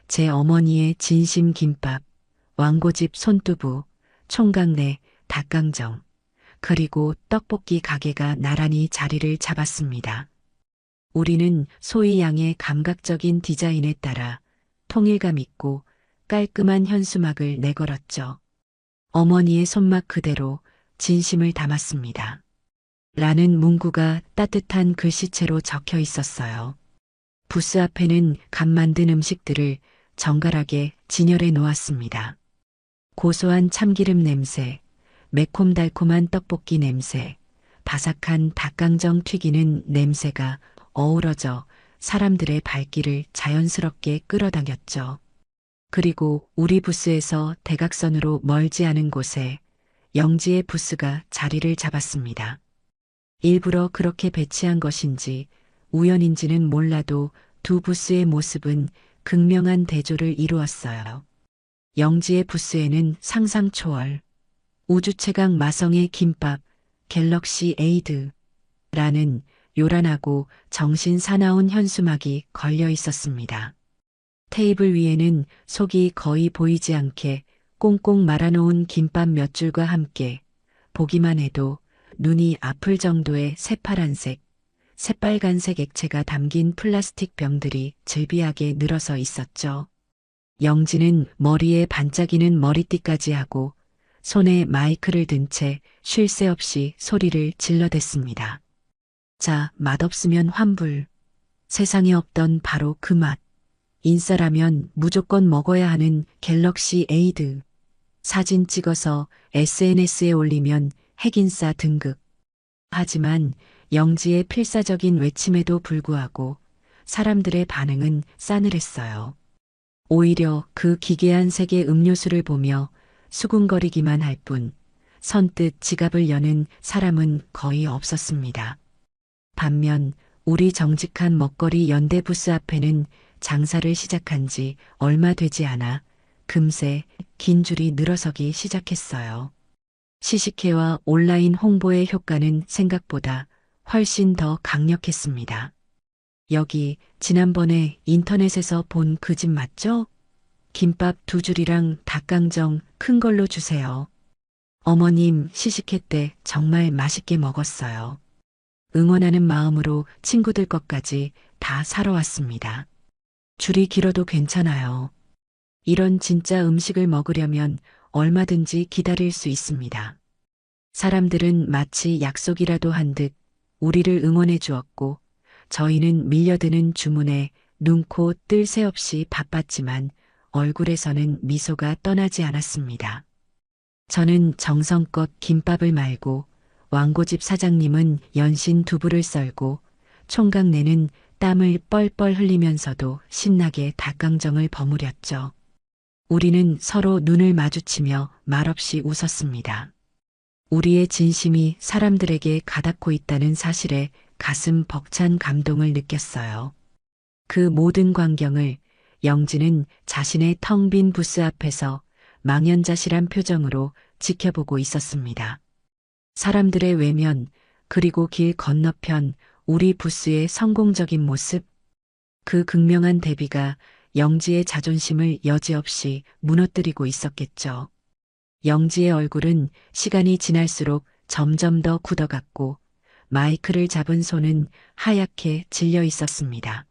제 어머니의 진심 김밥, 왕고집 손두부, 총각내 닭강정, 그리고 떡볶이 가게가 나란히 자리를 잡았습니다. 우리는 소희 양의 감각적인 디자인에 따라 통일감 있고 깔끔한 현수막을 내걸었죠. 어머니의 손맛 그대로 진심을 담았습니다. 라는 문구가 따뜻한 글씨체로 적혀 있었어요. 부스 앞에는 갓 만든 음식들을 정갈하게 진열해 놓았습니다. 고소한 참기름 냄새, 매콤달콤한 떡볶이 냄새, 바삭한 닭강정 튀기는 냄새가 어우러져 사람들의 발길을 자연스럽게 끌어당겼죠. 그리고 우리 부스에서 대각선으로 멀지 않은 곳에 영지의 부스가 자리를 잡았습니다. 일부러 그렇게 배치한 것인지 우연인지는 몰라도 두 부스의 모습은 극명한 대조를 이루었어요. 영지의 부스에는 상상 초월, 우주 최강 마성의 김밥, 갤럭시 에이드라는 요란하고 정신 사나운 현수막이 걸려 있었습니다. 테이블 위에는 속이 거의 보이지 않게 꽁꽁 말아놓은 김밥 몇 줄과 함께 보기만 해도 눈이 아플 정도의 새파란색, 새빨간색 액체가 담긴 플라스틱 병들이 즐비하게 늘어서 있었죠. 영지는 머리에 반짝이는 머리띠까지 하고 손에 마이크를 든 채 쉴 새 없이 소리를 질러댔습니다. 자, 맛없으면 환불. 세상에 없던 바로 그 맛. 인싸라면 무조건 먹어야 하는 갤럭시 에이드. 사진 찍어서 SNS에 올리면 핵인싸 등급. 하지만 영지의 필사적인 외침에도 불구하고 사람들의 반응은 싸늘했어요. 오히려 그 기괴한 색의 음료수를 보며 수군거리기만 할 뿐 선뜻 지갑을 여는 사람은 거의 없었습니다. 반면 우리 정직한 먹거리 연대 부스 앞에는 장사를 시작한 지 얼마 되지 않아 금세 긴 줄이 늘어서기 시작했어요. 시식회와 온라인 홍보의 효과는 생각보다 훨씬 더 강력했습니다. 여기 지난번에 인터넷에서 본 그 집 맞죠? 김밥 2줄이랑 닭강정 큰 걸로 주세요. 어머님 시식회 때 정말 맛있게 먹었어요. 응원하는 마음으로 친구들 것까지 다 사러 왔습니다. 줄이 길어도 괜찮아요. 이런 진짜 음식을 먹으려면 얼마든지 기다릴 수 있습니다. 사람들은 마치 약속이라도 한 듯 우리를 응원해 주었고 저희는 밀려드는 주문에 눈코 뜰 새 없이 바빴지만 얼굴에서는 미소가 떠나지 않았습니다. 저는 정성껏 김밥을 말고 왕고집 사장님은 연신 두부를 썰고 총각내는 땀을 뻘뻘 흘리면서도 신나게 닭강정을 버무렸죠. 우리는 서로 눈을 마주치며 말없이 웃었습니다. 우리의 진심이 사람들에게 가닿고 있다는 사실에 가슴 벅찬 감동을 느꼈어요. 그 모든 광경을 영지는 자신의 텅 빈 부스 앞에서 망연자실한 표정으로 지켜보고 있었습니다. 사람들의 외면, 그리고 길 건너편 우리 부스의 성공적인 모습, 그 극명한 대비가 영지의 자존심을 여지없이 무너뜨리고 있었겠죠. 영지의 얼굴은 시간이 지날수록 점점 더 굳어갔고 마이크를 잡은 손은 하얗게 질려 있었습니다.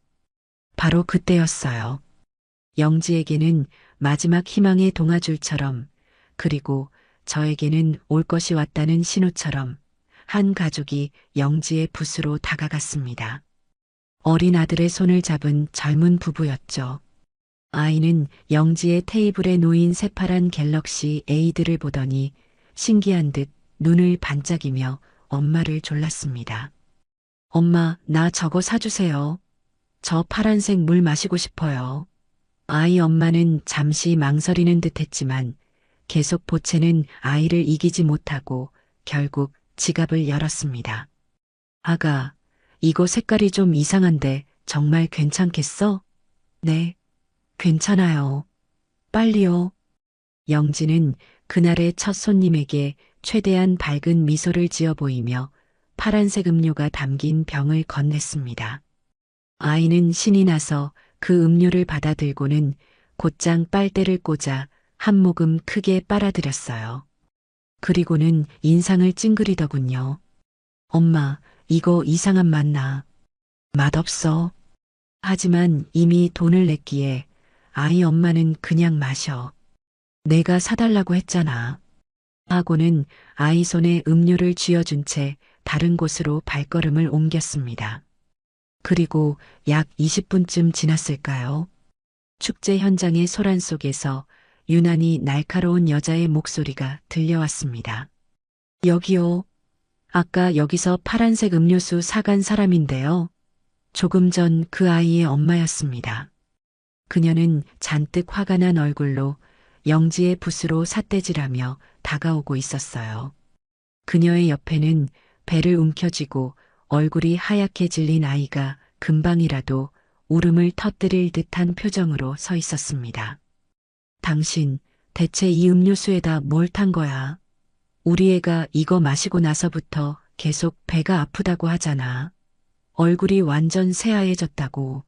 바로 그때였어요. 영지에게는 마지막 희망의 동아줄처럼, 그리고 저에게는 올 것이 왔다는 신호처럼 한 가족이 영지의 부스로 다가갔습니다. 어린 아들의 손을 잡은 젊은 부부였죠. 아이는 영지의 테이블에 놓인 새파란 갤럭시 에이드를 보더니 신기한 듯 눈을 반짝이며 엄마를 졸랐습니다. 엄마, 나 저거 사주세요. 저 파란색 물 마시고 싶어요. 아이 엄마는 잠시 망설이는 듯 했지만 계속 보채는 아이를 이기지 못하고 결국 지갑을 열었습니다. 아가, 이거 색깔이 좀 이상한데 정말 괜찮겠어? 네, 괜찮아요. 빨리요. 영지는 그날의 첫 손님에게 최대한 밝은 미소를 지어 보이며 파란색 음료가 담긴 병을 건넸습니다. 아이는 신이 나서 그 음료를 받아들고는 곧장 빨대를 꽂아 한 모금 크게 빨아들였어요. 그리고는 인상을 찡그리더군요. 엄마, 이거 이상한 맛 나. 맛없어. 하지만 이미 돈을 냈기에 아이 엄마는 그냥 마셔. 내가 사달라고 했잖아. 하고는 아이 손에 음료를 쥐어준 채 다른 곳으로 발걸음을 옮겼습니다. 그리고 약 20분쯤 지났을까요? 축제 현장의 소란 속에서 유난히 날카로운 여자의 목소리가 들려왔습니다. 여기요. 아까 여기서 파란색 음료수 사간 사람인데요. 조금 전 그 아이의 엄마였습니다. 그녀는 잔뜩 화가 난 얼굴로 영지의 붓으로 삿대질하며 다가오고 있었어요. 그녀의 옆에는 배를 움켜쥐고 얼굴이 하얗게 질린 아이가 금방이라도 울음을 터뜨릴 듯한 표정으로 서 있었습니다. 당신, 대체 이 음료수에다 뭘 탄 거야? 우리 애가 이거 마시고 나서부터 계속 배가 아프다고 하잖아. 얼굴이 완전 새하얘졌다고.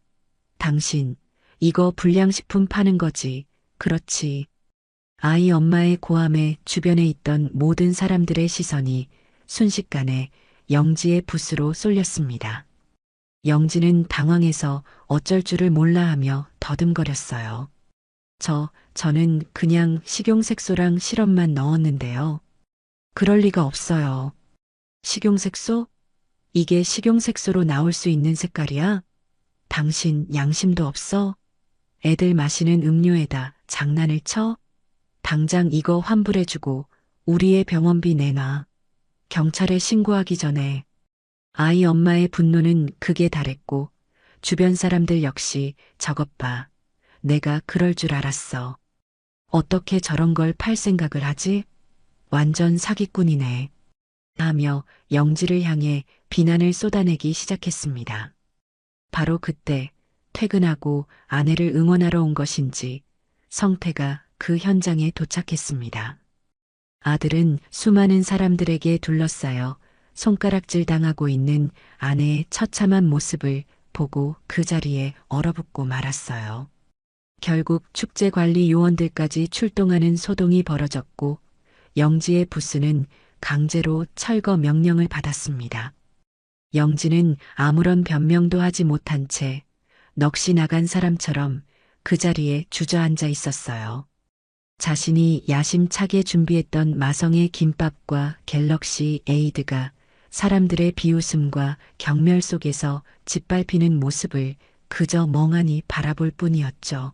당신, 이거 불량식품 파는 거지. 그렇지. 아이 엄마의 고함에 주변에 있던 모든 사람들의 시선이 순식간에 영지의 붓으로 쏠렸습니다. 영지는 당황해서 어쩔 줄을 몰라 하며 더듬거렸어요. 저는 그냥 식용색소랑 시럽만 넣었는데요. 그럴 리가 없어요. 식용색소? 이게 식용색소로 나올 수 있는 색깔이야? 당신 양심도 없어? 애들 마시는 음료에다 장난을 쳐? 당장 이거 환불해주고 우리의 병원비 내놔. 경찰에 신고하기 전에. 아이 엄마의 분노는 극에 달했고 주변 사람들 역시 저것 봐. 내가 그럴 줄 알았어. 어떻게 저런 걸 팔 생각을 하지? 완전 사기꾼이네. 하며 영지를 향해 비난을 쏟아내기 시작했습니다. 바로 그때 퇴근하고 아내를 응원하러 온 것인지 성태가 그 현장에 도착했습니다. 아들은 수많은 사람들에게 둘러싸여 손가락질 당하고 있는 아내의 처참한 모습을 보고 그 자리에 얼어붙고 말았어요. 결국 축제관리 요원들까지 출동하는 소동이 벌어졌고 영지의 부스는 강제로 철거 명령을 받았습니다. 영지는 아무런 변명도 하지 못한 채 넋이 나간 사람처럼 그 자리에 주저앉아 있었어요. 자신이 야심차게 준비했던 마성의 김밥과 갤럭시 에이드가 사람들의 비웃음과 경멸 속에서 짓밟히는 모습을 그저 멍하니 바라볼 뿐이었죠.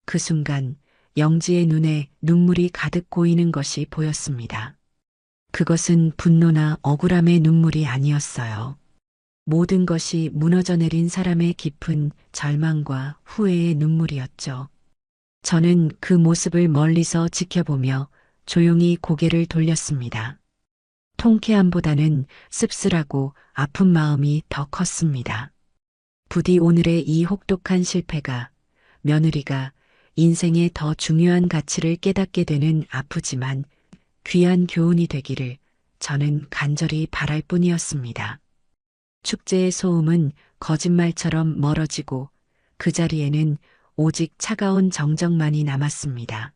그 순간 영지의 눈에 눈물이 가득 고이는 것이 보였습니다. 그것은 분노나 억울함의 눈물이 아니었어요. 모든 것이 무너져 내린 사람의 깊은 절망과 후회의 눈물이었죠. 저는 그 모습을 멀리서 지켜보며 조용히 고개를 돌렸습니다. 통쾌함보다는 씁쓸하고 아픈 마음이 더 컸습니다. 부디 오늘의 이 혹독한 실패가 며느리가 인생의 더 중요한 가치를 깨닫게 되는 아프지만 귀한 교훈이 되기를 저는 간절히 바랄 뿐이었습니다. 축제의 소음은 거짓말처럼 멀어지고 그 자리에는 오직 차가운 정적만이 남았습니다.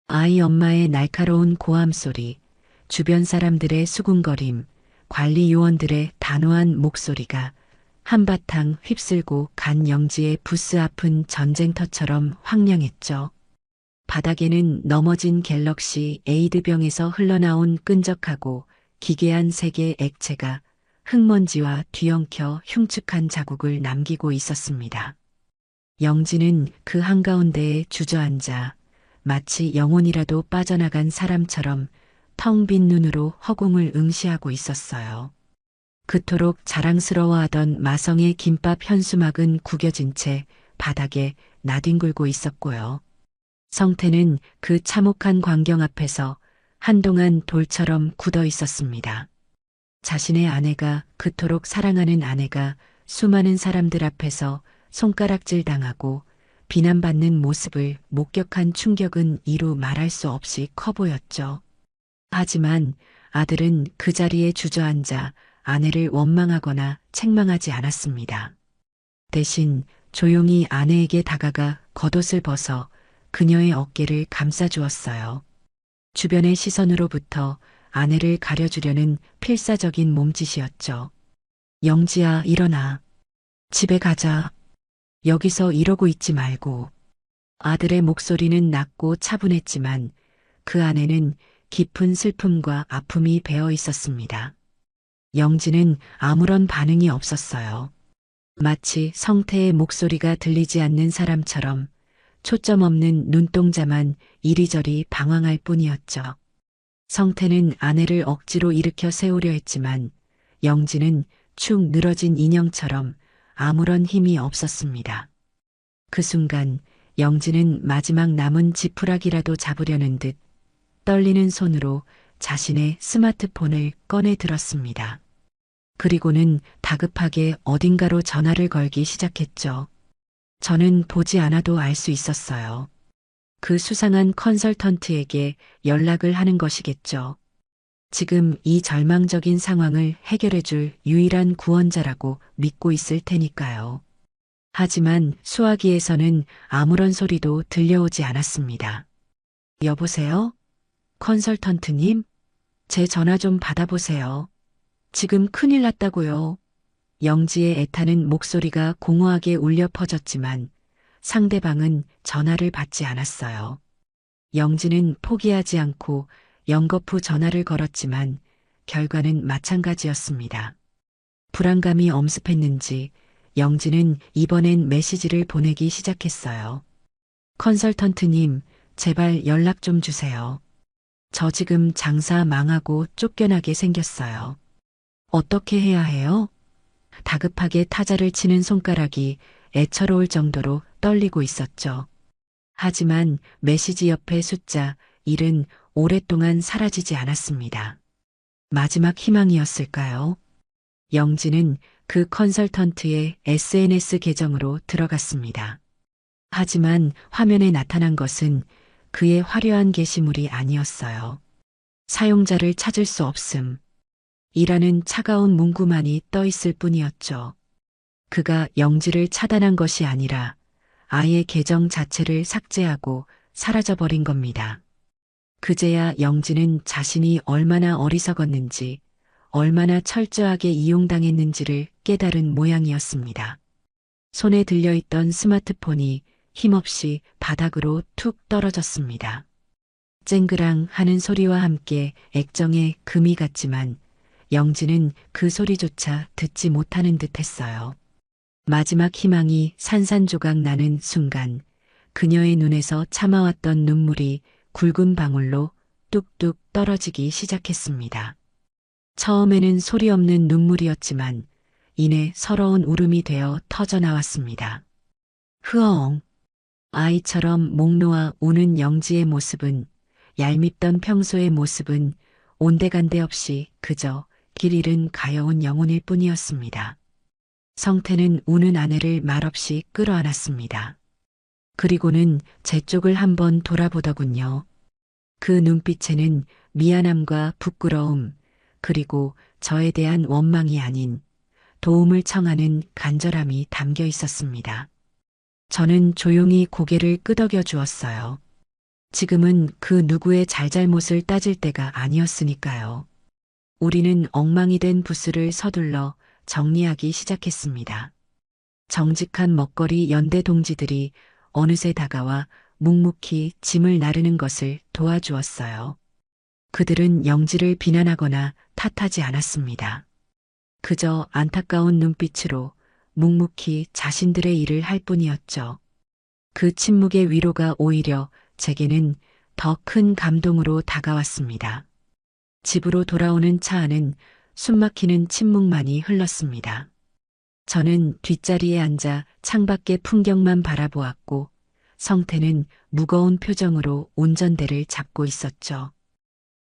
아이 엄마의 날카로운 고함 소리, 주변 사람들의 수군거림, 관리 요원들의 단호한 목소리가 한바탕 휩쓸고 간 영지의 부스 앞은 전쟁터처럼 황량했죠. 바닥에는 넘어진 갤럭시 에이드병에서 흘러나온 끈적하고 기괴한 색의 액체가 흙먼지와 뒤엉켜 흉측한 자국을 남기고 있었습니다. 영지는 그 한가운데에 주저앉아 마치 영혼이라도 빠져나간 사람처럼 텅 빈 눈으로 허공을 응시하고 있었어요. 그토록 자랑스러워하던 마성의 김밥 현수막은 구겨진 채 바닥에 나뒹굴고 있었고요. 성태는 그 참혹한 광경 앞에서 한동안 돌처럼 굳어 있었습니다. 자신의 아내가, 그토록 사랑하는 아내가 수많은 사람들 앞에서 손가락질 당하고 비난받는 모습을 목격한 충격은 이루 말할 수 없이 커 보였죠. 하지만 아들은 그 자리에 주저앉아 아내를 원망하거나 책망하지 않았습니다. 대신 조용히 아내에게 다가가 겉옷을 벗어 그녀의 어깨를 감싸주었어요. 주변의 시선으로부터 아내를 가려주려는 필사적인 몸짓이었죠. 영지야, 일어나. 집에 가자. 여기서 이러고 있지 말고. 아들의 목소리는 낮고 차분했지만 그 안에는 깊은 슬픔과 아픔이 배어 있었습니다. 영지는 아무런 반응이 없었어요. 마치 성태의 목소리가 들리지 않는 사람처럼 초점 없는 눈동자만 이리저리 방황할 뿐이었죠. 성태는 아내를 억지로 일으켜 세우려 했지만 영지는 축 늘어진 인형처럼 아무런 힘이 없었습니다. 그 순간 영지는 마지막 남은 지푸라기라도 잡으려는 듯 떨리는 손으로 자신의 스마트폰을 꺼내 들었습니다. 그리고는 다급하게 어딘가로 전화를 걸기 시작했죠. 저는 보지 않아도 알 수 있었어요. 그 수상한 컨설턴트에게 연락을 하는 것이겠죠. 지금 이 절망적인 상황을 해결해줄 유일한 구원자라고 믿고 있을 테니까요. 하지만 수화기에서는 아무런 소리도 들려오지 않았습니다. 여보세요? 컨설턴트님? 제 전화 좀 받아보세요. 지금 큰일 났다고요. 영지의 애타는 목소리가 공허하게 울려 퍼졌지만 상대방은 전화를 받지 않았어요. 영지는 포기하지 않고 연거푸 전화를 걸었지만 결과는 마찬가지였습니다. 불안감이 엄습했는지 영지는 이번엔 메시지를 보내기 시작했어요. 컨설턴트님, 제발 연락 좀 주세요. 저 지금 장사 망하고 쫓겨나게 생겼어요. 어떻게 해야 해요? 다급하게 타자를 치는 손가락이 애처로울 정도로 떨리고 있었죠. 하지만 메시지 옆의 숫자 1은 오랫동안 사라지지 않았습니다. 마지막 희망이었을까요? 영지는 그 컨설턴트의 SNS 계정으로 들어갔습니다. 하지만 화면에 나타난 것은 그의 화려한 게시물이 아니었어요. 사용자를 찾을 수 없음. 이라는 차가운 문구만이 떠 있을 뿐이었죠. 그가 영지를 차단한 것이 아니라 아예 계정 자체를 삭제하고 사라져버린 겁니다. 그제야 영지는 자신이 얼마나 어리석었는지, 얼마나 철저하게 이용당했는지를 깨달은 모양이었습니다. 손에 들려있던 스마트폰이 힘없이 바닥으로 툭 떨어졌습니다. 쨍그랑 하는 소리와 함께 액정에 금이 갔지만 영지는 그 소리조차 듣지 못하는 듯 했어요. 마지막 희망이 산산조각 나는 순간 그녀의 눈에서 참아왔던 눈물이 굵은 방울로 뚝뚝 떨어지기 시작했습니다. 처음에는 소리 없는 눈물이었지만 이내 서러운 울음이 되어 터져나왔습니다. 흐엉. 아이처럼 목 놓아 우는 영지의 모습은, 얄밉던 평소의 모습은 온데간데 없이 그저 길 잃은 가여운 영혼일 뿐이었습니다. 성태는 우는 아내를 말없이 끌어안았습니다. 그리고는 제 쪽을 한번 돌아보더군요. 그 눈빛에는 미안함과 부끄러움, 그리고 저에 대한 원망이 아닌 도움을 청하는 간절함이 담겨 있었습니다. 저는 조용히 고개를 끄덕여 주었어요. 지금은 그 누구의 잘잘못을 따질 때가 아니었으니까요. 우리는 엉망이 된 부스를 서둘러 정리하기 시작했습니다. 정직한 먹거리 연대 동지들이 어느새 다가와 묵묵히 짐을 나르는 것을 도와주었어요. 그들은 영지를 비난하거나 탓하지 않았습니다. 그저 안타까운 눈빛으로 묵묵히 자신들의 일을 할 뿐이었죠. 그 침묵의 위로가 오히려 제게는 더 큰 감동으로 다가왔습니다. 집으로 돌아오는 차 안은 숨막히는 침묵만이 흘렀습니다. 저는 뒷자리에 앉아 창밖의 풍경만 바라보았고 성태는 무거운 표정으로 운전대를 잡고 있었죠.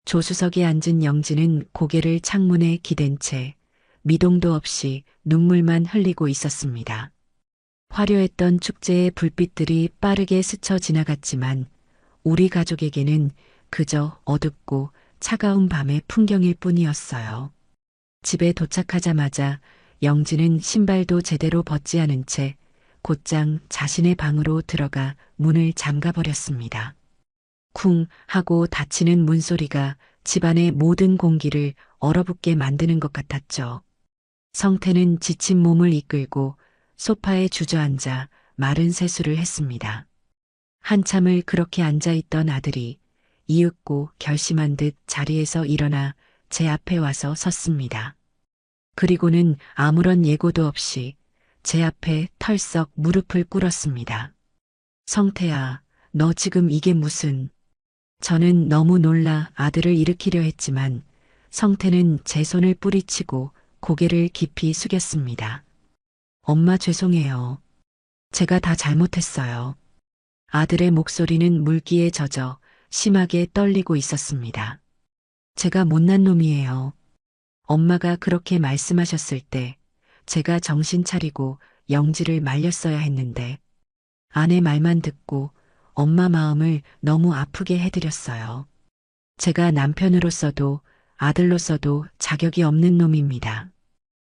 조수석에 앉은 영지는 고개를 창문에 기댄 채 미동도 없이 눈물만 흘리고 있었습니다. 화려했던 축제의 불빛들이 빠르게 스쳐 지나갔지만 우리 가족에게는 그저 어둡고 차가운 밤의 풍경일 뿐이었어요. 집에 도착하자마자 영지는 신발도 제대로 벗지 않은 채 곧장 자신의 방으로 들어가 문을 잠가버렸습니다. 쿵 하고 닫히는 문소리가 집안의 모든 공기를 얼어붙게 만드는 것 같았죠. 성태는 지친 몸을 이끌고 소파에 주저앉아 마른 세수를 했습니다. 한참을 그렇게 앉아있던 아들이 이윽고 결심한 듯 자리에서 일어나 제 앞에 와서 섰습니다. 그리고는 아무런 예고도 없이 제 앞에 털썩 무릎을 꿇었습니다. 성태야, 너 지금 이게 무슨... 저는 너무 놀라 아들을 일으키려 했지만 성태는 제 손을 뿌리치고 고개를 깊이 숙였습니다. 엄마 죄송해요. 제가 다 잘못했어요. 아들의 목소리는 물기에 젖어 심하게 떨리고 있었습니다. 제가 못난 놈이에요. 엄마가 그렇게 말씀하셨을 때 제가 정신 차리고 영지를 말렸어야 했는데 아내 말만 듣고 엄마 마음을 너무 아프게 해드렸어요. 제가 남편으로서도 아들로서도 자격이 없는 놈입니다.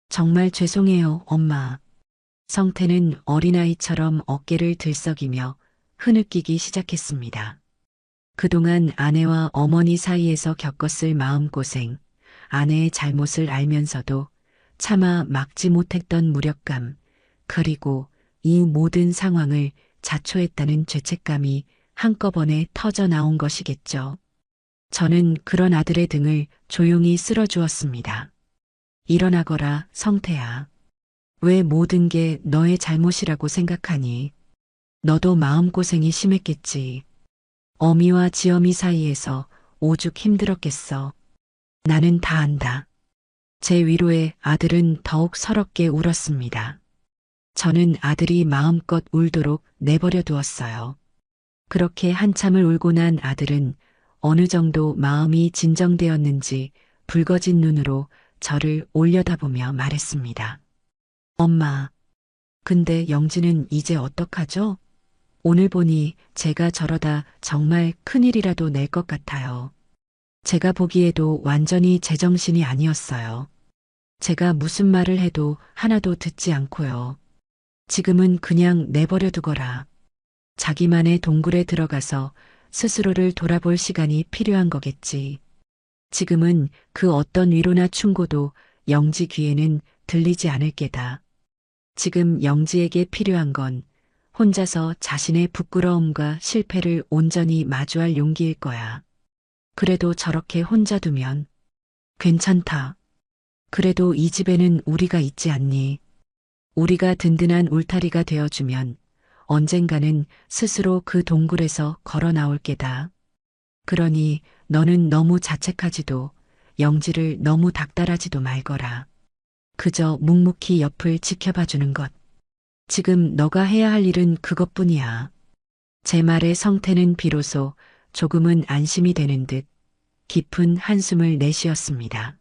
정말 죄송해요, 엄마. 성태는 어린아이처럼 어깨를 들썩이며 흐느끼기 시작했습니다. 그동안 아내와 어머니 사이에서 겪었을 마음고생, 아내의 잘못을 알면서도 차마 막지 못했던 무력감, 그리고 이 모든 상황을 자초했다는 죄책감이 한꺼번에 터져 나온 것이겠죠. 저는 그런 아들의 등을 조용히 쓸어주었습니다. 일어나거라, 성태야. 왜 모든 게 너의 잘못이라고 생각하니? 너도 마음고생이 심했겠지. 어미와 지어미 사이에서 오죽 힘들었겠어. 나는 다 안다. 제 위로에 아들은 더욱 서럽게 울었습니다. 저는 아들이 마음껏 울도록 내버려 두었어요. 그렇게 한참을 울고 난 아들은 어느 정도 마음이 진정되었는지 붉어진 눈으로 저를 올려다보며 말했습니다. 엄마, 근데 영지는 이제 어떡하죠? 오늘 보니 제가 저러다 정말 큰일이라도 낼 것 같아요. 제가 보기에도 완전히 제정신이 아니었어요. 제가 무슨 말을 해도 하나도 듣지 않고요. 지금은 그냥 내버려 두거라. 자기만의 동굴에 들어가서 스스로를 돌아볼 시간이 필요한 거겠지. 지금은 그 어떤 위로나 충고도 영지 귀에는 들리지 않을 게다. 지금 영지에게 필요한 건 혼자서 자신의 부끄러움과 실패를 온전히 마주할 용기일 거야. 그래도 저렇게 혼자 두면 괜찮다. 그래도 이 집에는 우리가 있지 않니? 우리가 든든한 울타리가 되어주면 언젠가는 스스로 그 동굴에서 걸어 나올 게다. 그러니 너는 너무 자책하지도 영지를 너무 닥달하지도 말거라. 그저 묵묵히 옆을 지켜봐 주는 것. 지금 너가 해야 할 일은 그것뿐이야. 제 말에 성태는 비로소 조금은 안심이 되는 듯 깊은 한숨을 내쉬었습니다.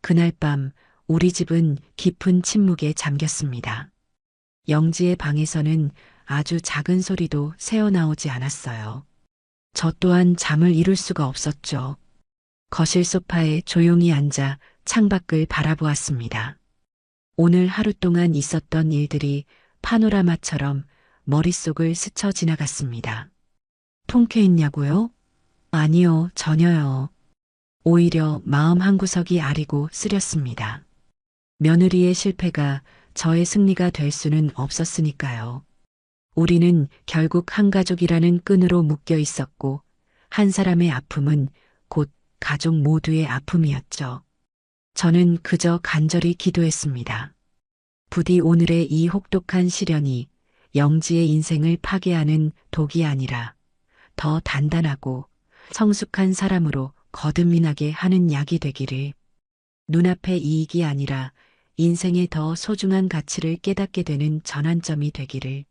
그날 밤 우리 집은 깊은 침묵에 잠겼습니다. 영지의 방에서는 아주 작은 소리도 새어나오지 않았어요. 저 또한 잠을 이룰 수가 없었죠. 거실 소파에 조용히 앉아 창밖을 바라보았습니다. 오늘 하루 동안 있었던 일들이 파노라마처럼 머릿속을 스쳐 지나갔습니다. 통쾌했냐고요? 아니요, 전혀요. 오히려 마음 한구석이 아리고 쓰렸습니다. 며느리의 실패가 저의 승리가 될 수는 없었으니까요. 우리는 결국 한 가족이라는 끈으로 묶여 있었고 한 사람의 아픔은 곧 가족 모두의 아픔이었죠. 저는 그저 간절히 기도했습니다. 부디 오늘의 이 혹독한 시련이 영지의 인생을 파괴하는 독이 아니라 더 단단하고 성숙한 사람으로 거듭나게 하는 약이 되기를. 눈앞의 이익이 아니라 인생의 더 소중한 가치를 깨닫게 되는 전환점이 되기를.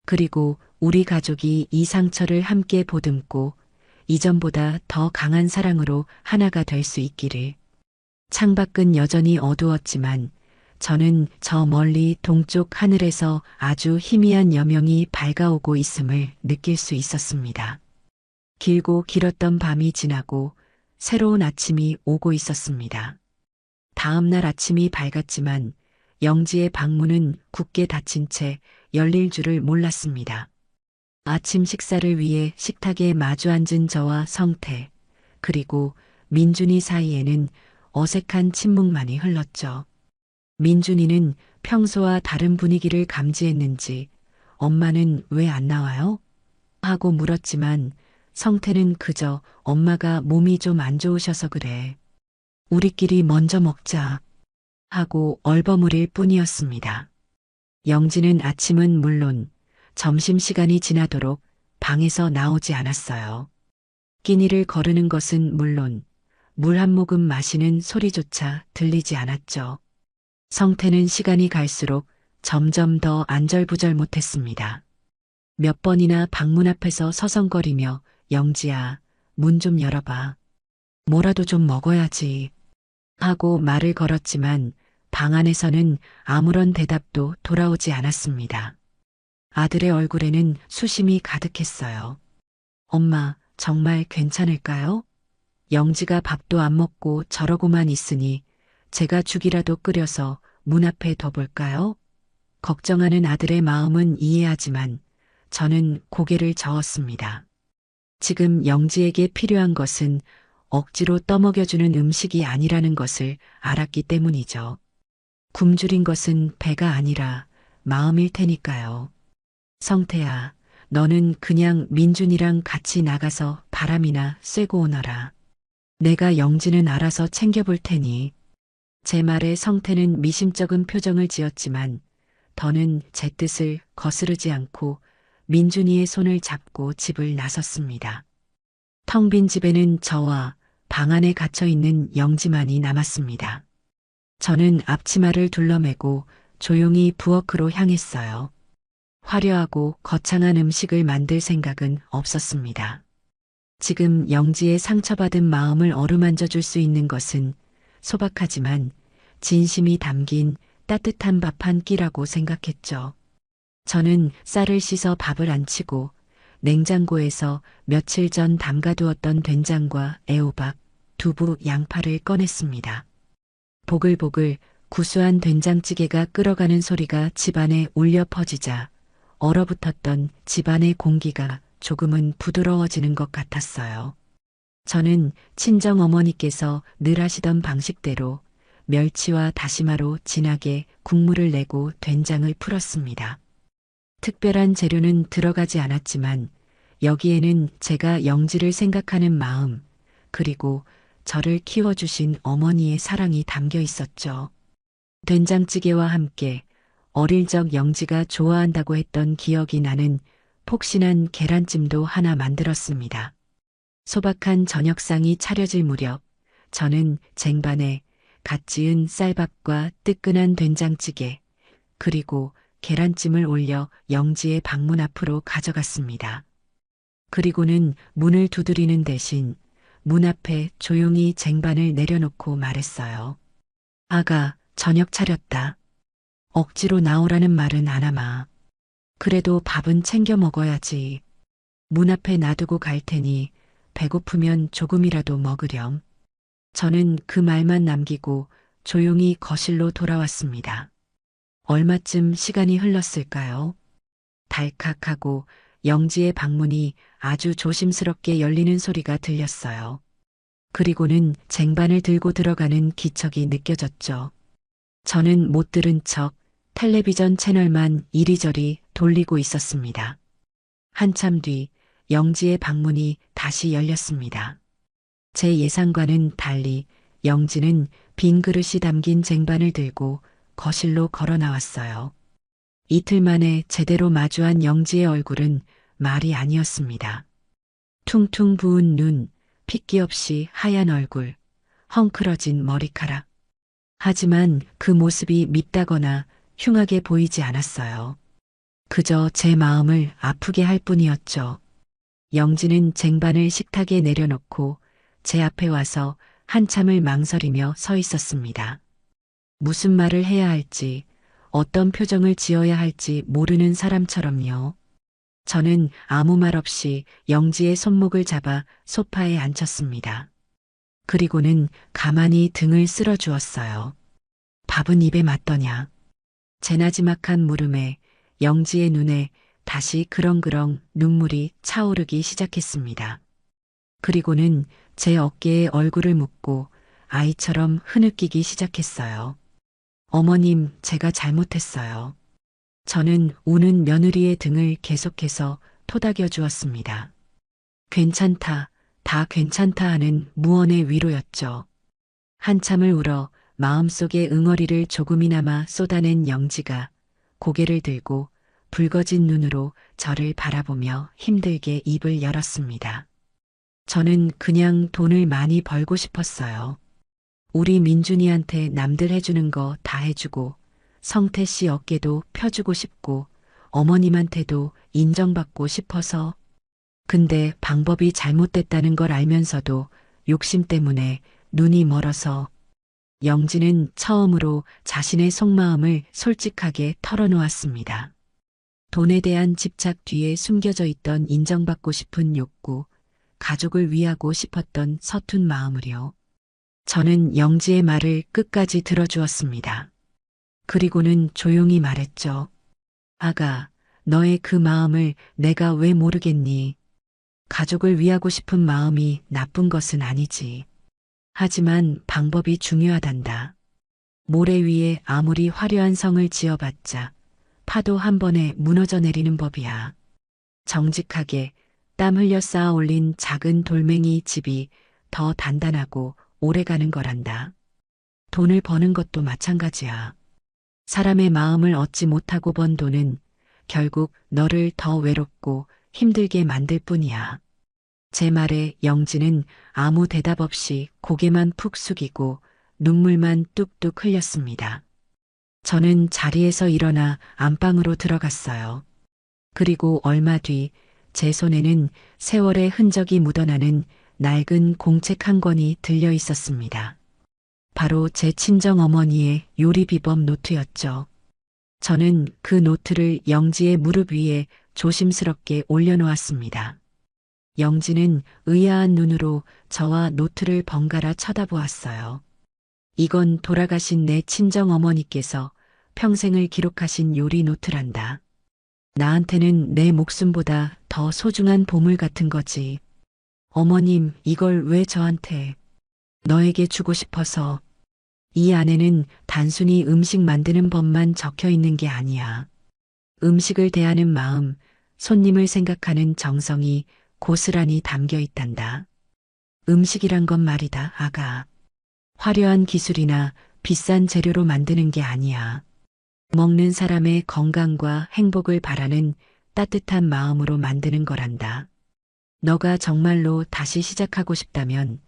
그리고 우리 가족이 이 상처를 함께 보듬고 이전보다 더 강한 사랑으로 하나가 될 수 있기를. 창밖은 여전히 어두웠지만 저는 저 멀리 동쪽 하늘에서 아주 희미한 여명이 밝아오고 있음을 느낄 수 있었습니다. 길고 길었던 밤이 지나고 새로운 아침이 오고 있었습니다. 다음 날 아침이 밝았지만 영지의 방문은 굳게 닫힌 채 열릴 줄을 몰랐습니다. 아침 식사를 위해 식탁에 마주 앉은 저와 성태, 그리고 민준이 사이에는 어색한 침묵만이 흘렀죠. 민준이는 평소와 다른 분위기를 감지했는지 엄마는 왜 안 나와요? 하고 물었지만 성태는 그저 엄마가 몸이 좀 안 좋으셔서 그래. 우리끼리 먼저 먹자. 하고 얼버무릴 뿐이었습니다. 영지는 아침은 물론 점심시간이 지나도록 방에서 나오지 않았어요. 끼니를 거르는 것은 물론 물 한 모금 마시는 소리조차 들리지 않았죠. 성태는 시간이 갈수록 점점 더 안절부절 못했습니다. 몇 번이나 방문 앞에서 서성거리며 영지야, 문 좀 열어봐. 뭐라도 좀 먹어야지. 하고 말을 걸었지만 방 안에서는 아무런 대답도 돌아오지 않았습니다. 아들의 얼굴에는 수심이 가득했어요. 엄마, 정말 괜찮을까요? 영지가 밥도 안 먹고 저러고만 있으니 제가 죽이라도 끓여서 문 앞에 둬볼까요? 걱정하는 아들의 마음은 이해하지만 저는 고개를 저었습니다. 지금 영지에게 필요한 것은 억지로 떠먹여주는 음식이 아니라는 것을 알았기 때문이죠. 굶주린 것은 배가 아니라 마음일 테니까요. 성태야, 너는 그냥 민준이랑 같이 나가서 바람이나 쐬고 오너라. 내가 영지는 알아서 챙겨볼 테니. 제 말에 성태는 미심쩍은 표정을 지었지만 더는 제 뜻을 거스르지 않고 민준이의 손을 잡고 집을 나섰습니다. 텅 빈 집에는 저와 방 안에 갇혀 있는 영지만이 남았습니다. 저는 앞치마를 둘러매고 조용히 부엌으로 향했어요. 화려하고 거창한 음식을 만들 생각은 없었습니다. 지금 영지의 상처받은 마음을 어루만져 줄 수 있는 것은 소박하지만 진심이 담긴 따뜻한 밥 한 끼라고 생각했죠. 저는 쌀을 씻어 밥을 안 치고 냉장고에서 며칠 전 담가두었던 된장과 애호박, 두부, 양파를 꺼냈습니다. 보글보글 구수한 된장찌개가 끓어가는 소리가 집안에 울려 퍼지자 얼어붙었던 집안의 공기가 조금은 부드러워지는 것 같았어요. 저는 친정 어머니께서 늘 하시던 방식대로 멸치와 다시마로 진하게 국물을 내고 된장을 풀었습니다. 특별한 재료는 들어가지 않았지만 여기에는 제가 영지를 생각하는 마음, 그리고 저를 키워주신 어머니의 사랑이 담겨 있었죠. 된장찌개와 함께 어릴 적 영지가 좋아한다고 했던 기억이 나는 폭신한 계란찜도 하나 만들었습니다. 소박한 저녁상이 차려질 무렵 저는 쟁반에 갓 지은 쌀밥과 뜨끈한 된장찌개, 그리고 계란찜을 올려 영지의 방문 앞으로 가져갔습니다. 그리고는 문을 두드리는 대신 문 앞에 조용히 쟁반을 내려놓고 말했어요. 아가, 저녁 차렸다. 억지로 나오라는 말은 안 하마. 그래도 밥은 챙겨 먹어야지. 문 앞에 놔두고 갈 테니 배고프면 조금이라도 먹으렴. 저는 그 말만 남기고 조용히 거실로 돌아왔습니다. 얼마쯤 시간이 흘렀을까요? 달칵하고 영지의 방문이 아주 조심스럽게 열리는 소리가 들렸어요. 그리고는 쟁반을 들고 들어가는 기척이 느껴졌죠. 저는 못 들은 척 텔레비전 채널만 이리저리 돌리고 있었습니다. 한참 뒤 영지의 방문이 다시 열렸습니다. 제 예상과는 달리 영지는 빈 그릇이 담긴 쟁반을 들고 거실로 걸어 나왔어요. 이틀 만에 제대로 마주한 영지의 얼굴은 말이 아니었습니다. 퉁퉁 부은 눈, 핏기 없이 하얀 얼굴, 헝클어진 머리카락. 하지만 그 모습이 밉다거나 흉하게 보이지 않았어요. 그저 제 마음을 아프게 할 뿐이었죠. 영지는 쟁반을 식탁에 내려놓고 제 앞에 와서 한참을 망설이며 서 있었습니다. 무슨 말을 해야 할지, 어떤 표정을 지어야 할지 모르는 사람처럼요. 저는 아무 말 없이 영지의 손목을 잡아 소파에 앉혔습니다. 그리고는 가만히 등을 쓸어 주었어요. 밥은 입에 맞더냐. 제 나지막한 물음에 영지의 눈에 다시 그렁그렁 눈물이 차오르기 시작했습니다. 그리고는 제 어깨에 얼굴을 묻고 아이처럼 흐느끼기 시작했어요. 어머님, 제가 잘못했어요. 저는 우는 며느리의 등을 계속해서 토닥여 주었습니다. 괜찮다, 다 괜찮다 하는 무언의 위로였죠. 한참을 울어 마음속의 응어리를 조금이나마 쏟아낸 영지가 고개를 들고 붉어진 눈으로 저를 바라보며 힘들게 입을 열었습니다. 저는 그냥 돈을 많이 벌고 싶었어요. 우리 민준이한테 남들 해주는 거 다 해주고 성태 씨 어깨도 펴주고 싶고 어머님한테도 인정받고 싶어서. 근데 방법이 잘못됐다는 걸 알면서도 욕심 때문에 눈이 멀어서. 영지는 처음으로 자신의 속마음을 솔직하게 털어놓았습니다. 돈에 대한 집착 뒤에 숨겨져 있던 인정받고 싶은 욕구, 가족을 위하고 싶었던 서툰 마음을요. 저는 영지의 말을 끝까지 들어주었습니다. 그리고는 조용히 말했죠. 아가, 너의 그 마음을 내가 왜 모르겠니? 가족을 위하고 싶은 마음이 나쁜 것은 아니지. 하지만 방법이 중요하단다. 모래 위에 아무리 화려한 성을 지어봤자 파도 한 번에 무너져 내리는 법이야. 정직하게 땀 흘려 쌓아 올린 작은 돌멩이 집이 더 단단하고 오래가는 거란다. 돈을 버는 것도 마찬가지야. 사람의 마음을 얻지 못하고 번 돈은 결국 너를 더 외롭고 힘들게 만들 뿐이야. 제 말에 영지는 아무 대답 없이 고개만 푹 숙이고 눈물만 뚝뚝 흘렸습니다. 저는 자리에서 일어나 안방으로 들어갔어요. 그리고 얼마 뒤 제 손에는 세월의 흔적이 묻어나는 낡은 공책 한 권이 들려 있었습니다. 바로 제 친정 어머니의 요리 비법 노트였죠. 저는 그 노트를 영지의 무릎 위에 조심스럽게 올려놓았습니다. 영지는 의아한 눈으로 저와 노트를 번갈아 쳐다보았어요. 이건 돌아가신 내 친정 어머니께서 평생을 기록하신 요리 노트란다. 나한테는 내 목숨보다 더 소중한 보물 같은 거지. 어머님, 이걸 왜 저한테? 너에게 주고 싶어서. 이 안에는 단순히 음식 만드는 법만 적혀 있는 게 아니야. 음식을 대하는 마음, 손님을 생각하는 정성이 고스란히 담겨 있단다. 음식이란 건 말이다, 아가. 화려한 기술이나 비싼 재료로 만드는 게 아니야. 먹는 사람의 건강과 행복을 바라는 따뜻한 마음으로 만드는 거란다. 너가 정말로 다시 시작하고 싶다면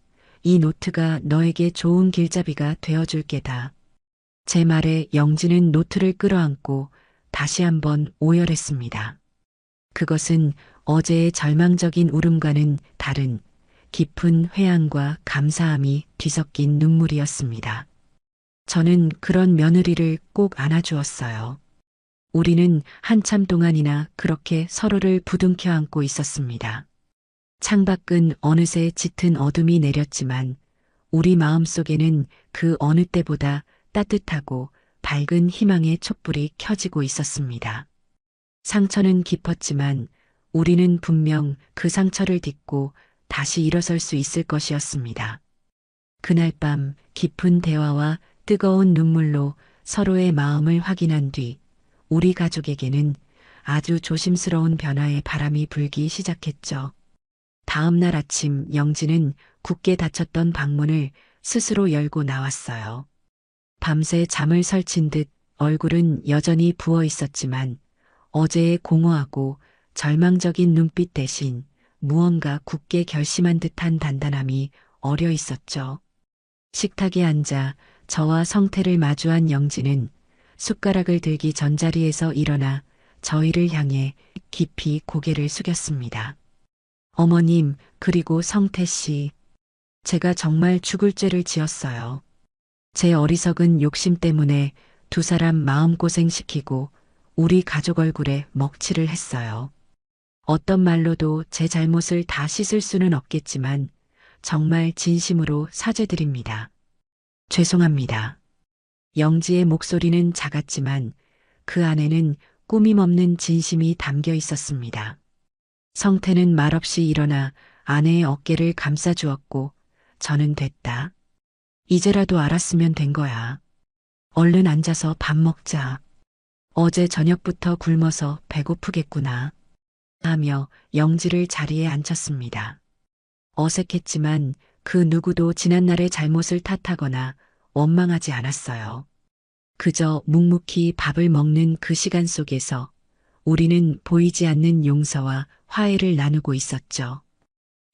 이 노트가 너에게 좋은 길잡이가 되어줄 게다. 제 말에 영지는 노트를 끌어안고 다시 한번 오열했습니다. 그것은 어제의 절망적인 울음과는 다른 깊은 회한과 감사함이 뒤섞인 눈물이었습니다. 저는 그런 며느리를 꼭 안아주었어요. 우리는 한참 동안이나 그렇게 서로를 부둥켜 안고 있었습니다. 창밖은 어느새 짙은 어둠이 내렸지만 우리 마음속에는 그 어느 때보다 따뜻하고 밝은 희망의 촛불이 켜지고 있었습니다. 상처는 깊었지만 우리는 분명 그 상처를 딛고 다시 일어설 수 있을 것이었습니다. 그날 밤 깊은 대화와 뜨거운 눈물로 서로의 마음을 확인한 뒤 우리 가족에게는 아주 조심스러운 변화의 바람이 불기 시작했죠. 다음 날 아침 영지는 굳게 닫혔던 방문을 스스로 열고 나왔어요. 밤새 잠을 설친 듯 얼굴은 여전히 부어 있었지만 어제의 공허하고 절망적인 눈빛 대신 무언가 굳게 결심한 듯한 단단함이 어려 있었죠. 식탁에 앉아 저와 성태를 마주한 영지는 숟가락을 들기 전 자리에서 일어나 저희를 향해 깊이 고개를 숙였습니다. 어머님, 그리고 성태 씨, 제가 정말 죽을 죄를 지었어요. 제 어리석은 욕심 때문에 두 사람 마음고생시키고 우리 가족 얼굴에 먹칠을 했어요. 어떤 말로도 제 잘못을 다 씻을 수는 없겠지만 정말 진심으로 사죄드립니다. 죄송합니다. 영지의 목소리는 작았지만 그 안에는 꾸밈 없는 진심이 담겨 있었습니다. 성태는 말없이 일어나 아내의 어깨를 감싸주었고 저는 됐다. 이제라도 알았으면 된 거야. 얼른 앉아서 밥 먹자. 어제 저녁부터 굶어서 배고프겠구나. 하며 영지를 자리에 앉혔습니다. 어색했지만 그 누구도 지난날의 잘못을 탓하거나 원망하지 않았어요. 그저 묵묵히 밥을 먹는 그 시간 속에서 우리는 보이지 않는 용서와 화해를 나누고 있었죠.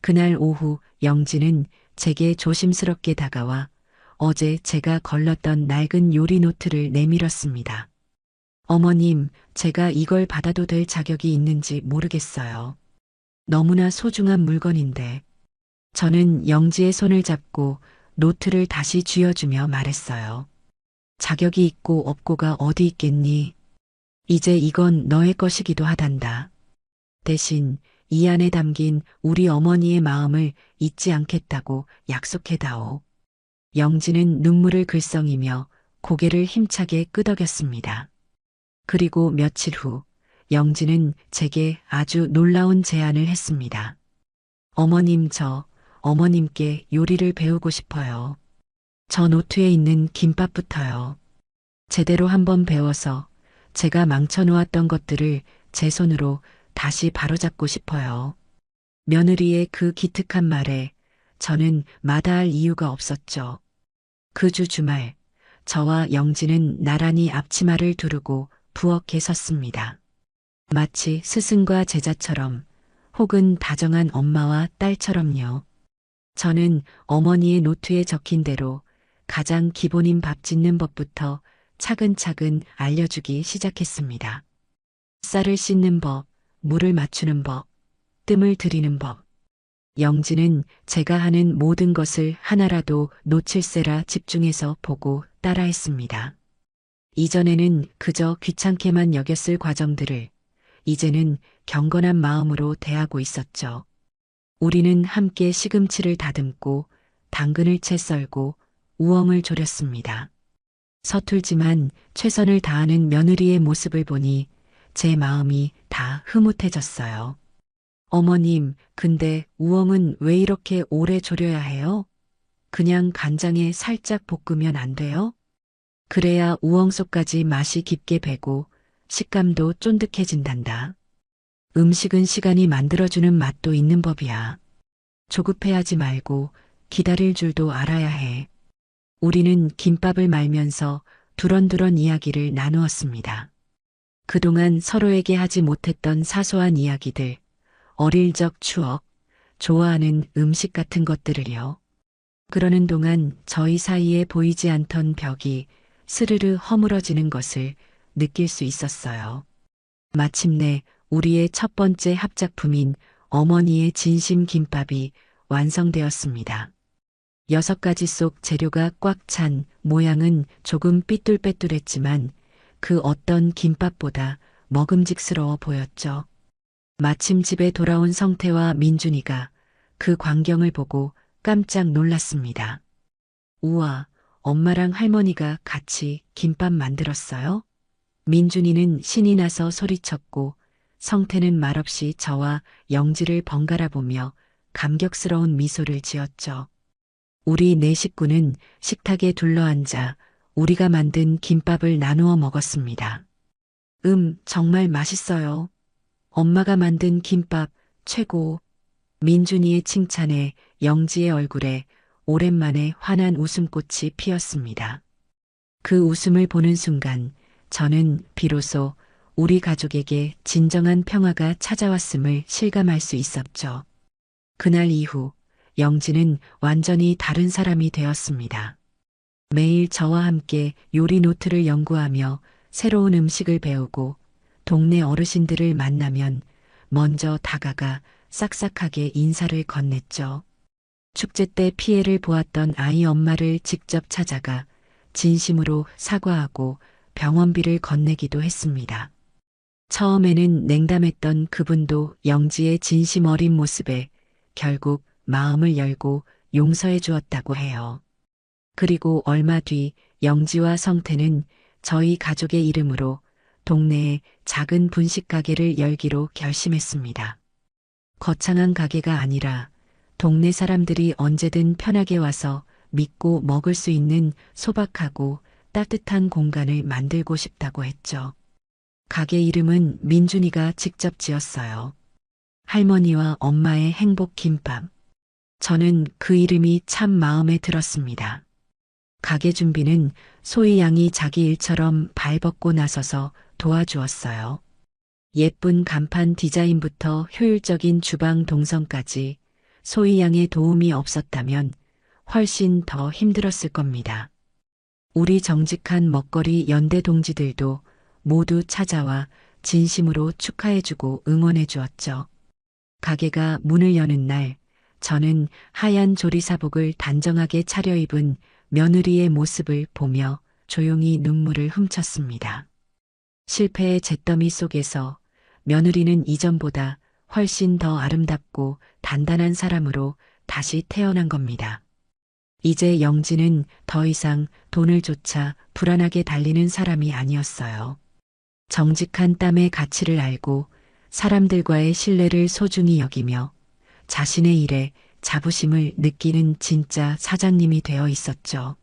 그날 오후 영지는 제게 조심스럽게 다가와 어제 제가 걸렀던 낡은 요리 노트를 내밀었습니다. 어머님, 제가 이걸 받아도 될 자격이 있는지 모르겠어요. 너무나 소중한 물건인데. 저는 영지의 손을 잡고 노트를 다시 쥐어주며 말했어요. 자격이 있고 없고가 어디 있겠니? 이제 이건 너의 것이기도 하단다. 대신 이 안에 담긴 우리 어머니의 마음을 잊지 않겠다고 약속해다오. 영지는 눈물을 글썽이며 고개를 힘차게 끄덕였습니다. 그리고 며칠 후 영지는 제게 아주 놀라운 제안을 했습니다. 어머님, 어머님께 요리를 배우고 싶어요. 저 노트에 있는 김밥부터요. 제대로 한번 배워서 제가 망쳐놓았던 것들을 제 손으로 다시 바로잡고 싶어요. 며느리의 그 기특한 말에 저는 마다할 이유가 없었죠. 그 주 주말, 저와 영지는 나란히 앞치마를 두르고 부엌에 섰습니다. 마치 스승과 제자처럼 혹은 다정한 엄마와 딸처럼요. 저는 어머니의 노트에 적힌 대로 가장 기본인 밥 짓는 법부터 차근차근 알려주기 시작했습니다. 쌀을 씻는 법, 물을 맞추는 법, 뜸을 들이는 법. 영지는 제가 하는 모든 것을 하나라도 놓칠세라 집중해서 보고 따라했습니다. 이전에는 그저 귀찮게만 여겼을 과정들을 이제는 경건한 마음으로 대하고 있었죠. 우리는 함께 시금치를 다듬고 당근을 채 썰고 우엉을 졸였습니다. 서툴지만 최선을 다하는 며느리의 모습을 보니 제 마음이 다 흐뭇해졌어요. 어머님, 근데 우엉은 왜 이렇게 오래 졸여야 해요? 그냥 간장에 살짝 볶으면 안 돼요? 그래야 우엉 속까지 맛이 깊게 배고 식감도 쫀득해진단다. 음식은 시간이 만들어주는 맛도 있는 법이야. 조급해하지 말고 기다릴 줄도 알아야 해. 우리는 김밥을 말면서 두런두런 이야기를 나누었습니다. 그동안 서로에게 하지 못했던 사소한 이야기들, 어릴 적 추억, 좋아하는 음식 같은 것들을요. 그러는 동안 저희 사이에 보이지 않던 벽이 스르르 허물어지는 것을 느낄 수 있었어요. 마침내 우리의 첫 번째 합작품인 어머니의 진심 김밥이 완성되었습니다. 6가지 속 재료가 꽉 찬 모양은 조금 삐뚤빼뚤했지만 그 어떤 김밥보다 먹음직스러워 보였죠. 마침 집에 돌아온 성태와 민준이가 그 광경을 보고 깜짝 놀랐습니다. 우와, 엄마랑 할머니가 같이 김밥 만들었어요? 민준이는 신이 나서 소리쳤고 성태는 말없이 저와 영지를 번갈아 보며 감격스러운 미소를 지었죠. 우리 네 식구는 식탁에 둘러앉아 우리가 만든 김밥을 나누어 먹었습니다. 정말 맛있어요. 엄마가 만든 김밥 최고. 민준이의 칭찬에 영지의 얼굴에 오랜만에 환한 웃음꽃이 피었습니다. 그 웃음을 보는 순간 저는 비로소 우리 가족에게 진정한 평화가 찾아왔음을 실감할 수 있었죠. 그날 이후 영지는 완전히 다른 사람이 되었습니다. 매일 저와 함께 요리 노트를 연구하며 새로운 음식을 배우고 동네 어르신들을 만나면 먼저 다가가 싹싹하게 인사를 건넸죠. 축제 때 피해를 보았던 아이 엄마를 직접 찾아가 진심으로 사과하고 병원비를 건네기도 했습니다. 처음에는 냉담했던 그분도 영지의 진심 어린 모습에 결국 마음을 열고 용서해 주었다고 해요. 그리고 얼마 뒤 영지와 성태는 저희 가족의 이름으로 동네에 작은 분식 가게를 열기로 결심했습니다. 거창한 가게가 아니라 동네 사람들이 언제든 편하게 와서 믿고 먹을 수 있는 소박하고 따뜻한 공간을 만들고 싶다고 했죠. 가게 이름은 민준이가 직접 지었어요. 할머니와 엄마의 행복 김밥. 저는 그 이름이 참 마음에 들었습니다. 가게 준비는 소희 양이 자기 일처럼 발벗고 나서서 도와주었어요. 예쁜 간판 디자인부터 효율적인 주방 동선까지 소희 양의 도움이 없었다면 훨씬 더 힘들었을 겁니다. 우리 정직한 먹거리 연대 동지들도 모두 찾아와 진심으로 축하해주고 응원해 주었죠. 가게가 문을 여는 날, 저는 하얀 조리사복을 단정하게 차려입은 며느리의 모습을 보며 조용히 눈물을 훔쳤습니다. 실패의 잿더미 속에서 며느리는 이전보다 훨씬 더 아름답고 단단한 사람으로 다시 태어난 겁니다. 이제 영지는 더 이상 돈을 쫓아 불안하게 달리는 사람이 아니었어요. 정직한 땀의 가치를 알고 사람들과의 신뢰를 소중히 여기며 자신의 일에 자부심을 느끼는 진짜 사장님이 되어 있었죠.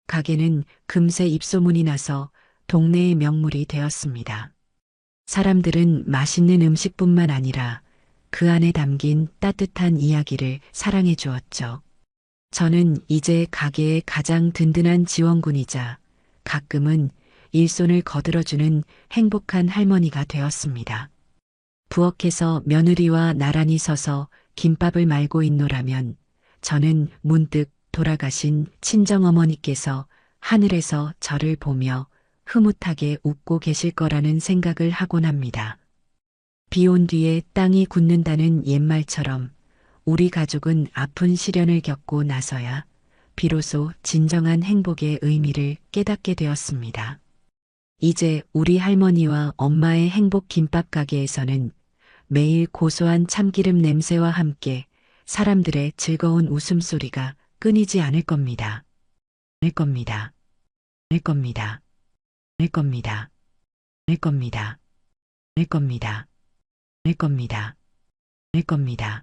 가게는 금세 입소문이 나서 동네의 명물이 되었습니다. 사람들은 맛있는 음식뿐만 아니라 그 안에 담긴 따뜻한 이야기를 사랑해 주었죠. 저는 이제 가게의 가장 든든한 지원군이자 가끔은 일손을 거들어주는 행복한 할머니가 되었습니다. 부엌에서 며느리와 나란히 서서 김밥을 말고 있노라면 저는 문득 돌아가신 친정어머니께서 하늘에서 저를 보며 흐뭇하게 웃고 계실 거라는 생각을 하곤 합니다. 비 온 뒤에 땅이 굳는다는 옛말처럼 우리 가족은 아픈 시련을 겪고 나서야 비로소 진정한 행복의 의미를 깨닫게 되었습니다. 이제 우리 할머니와 엄마의 행복 김밥 가게에서는 매일 고소한 참기름 냄새와 함께 사람들의 즐거운 웃음소리가 끊이지 않을 겁니다. 않을 겁니다. 않을 겁니다. 않을 겁니다. 않을 겁니다. 않을 겁니다. 않을 겁니다. 않을 겁니다.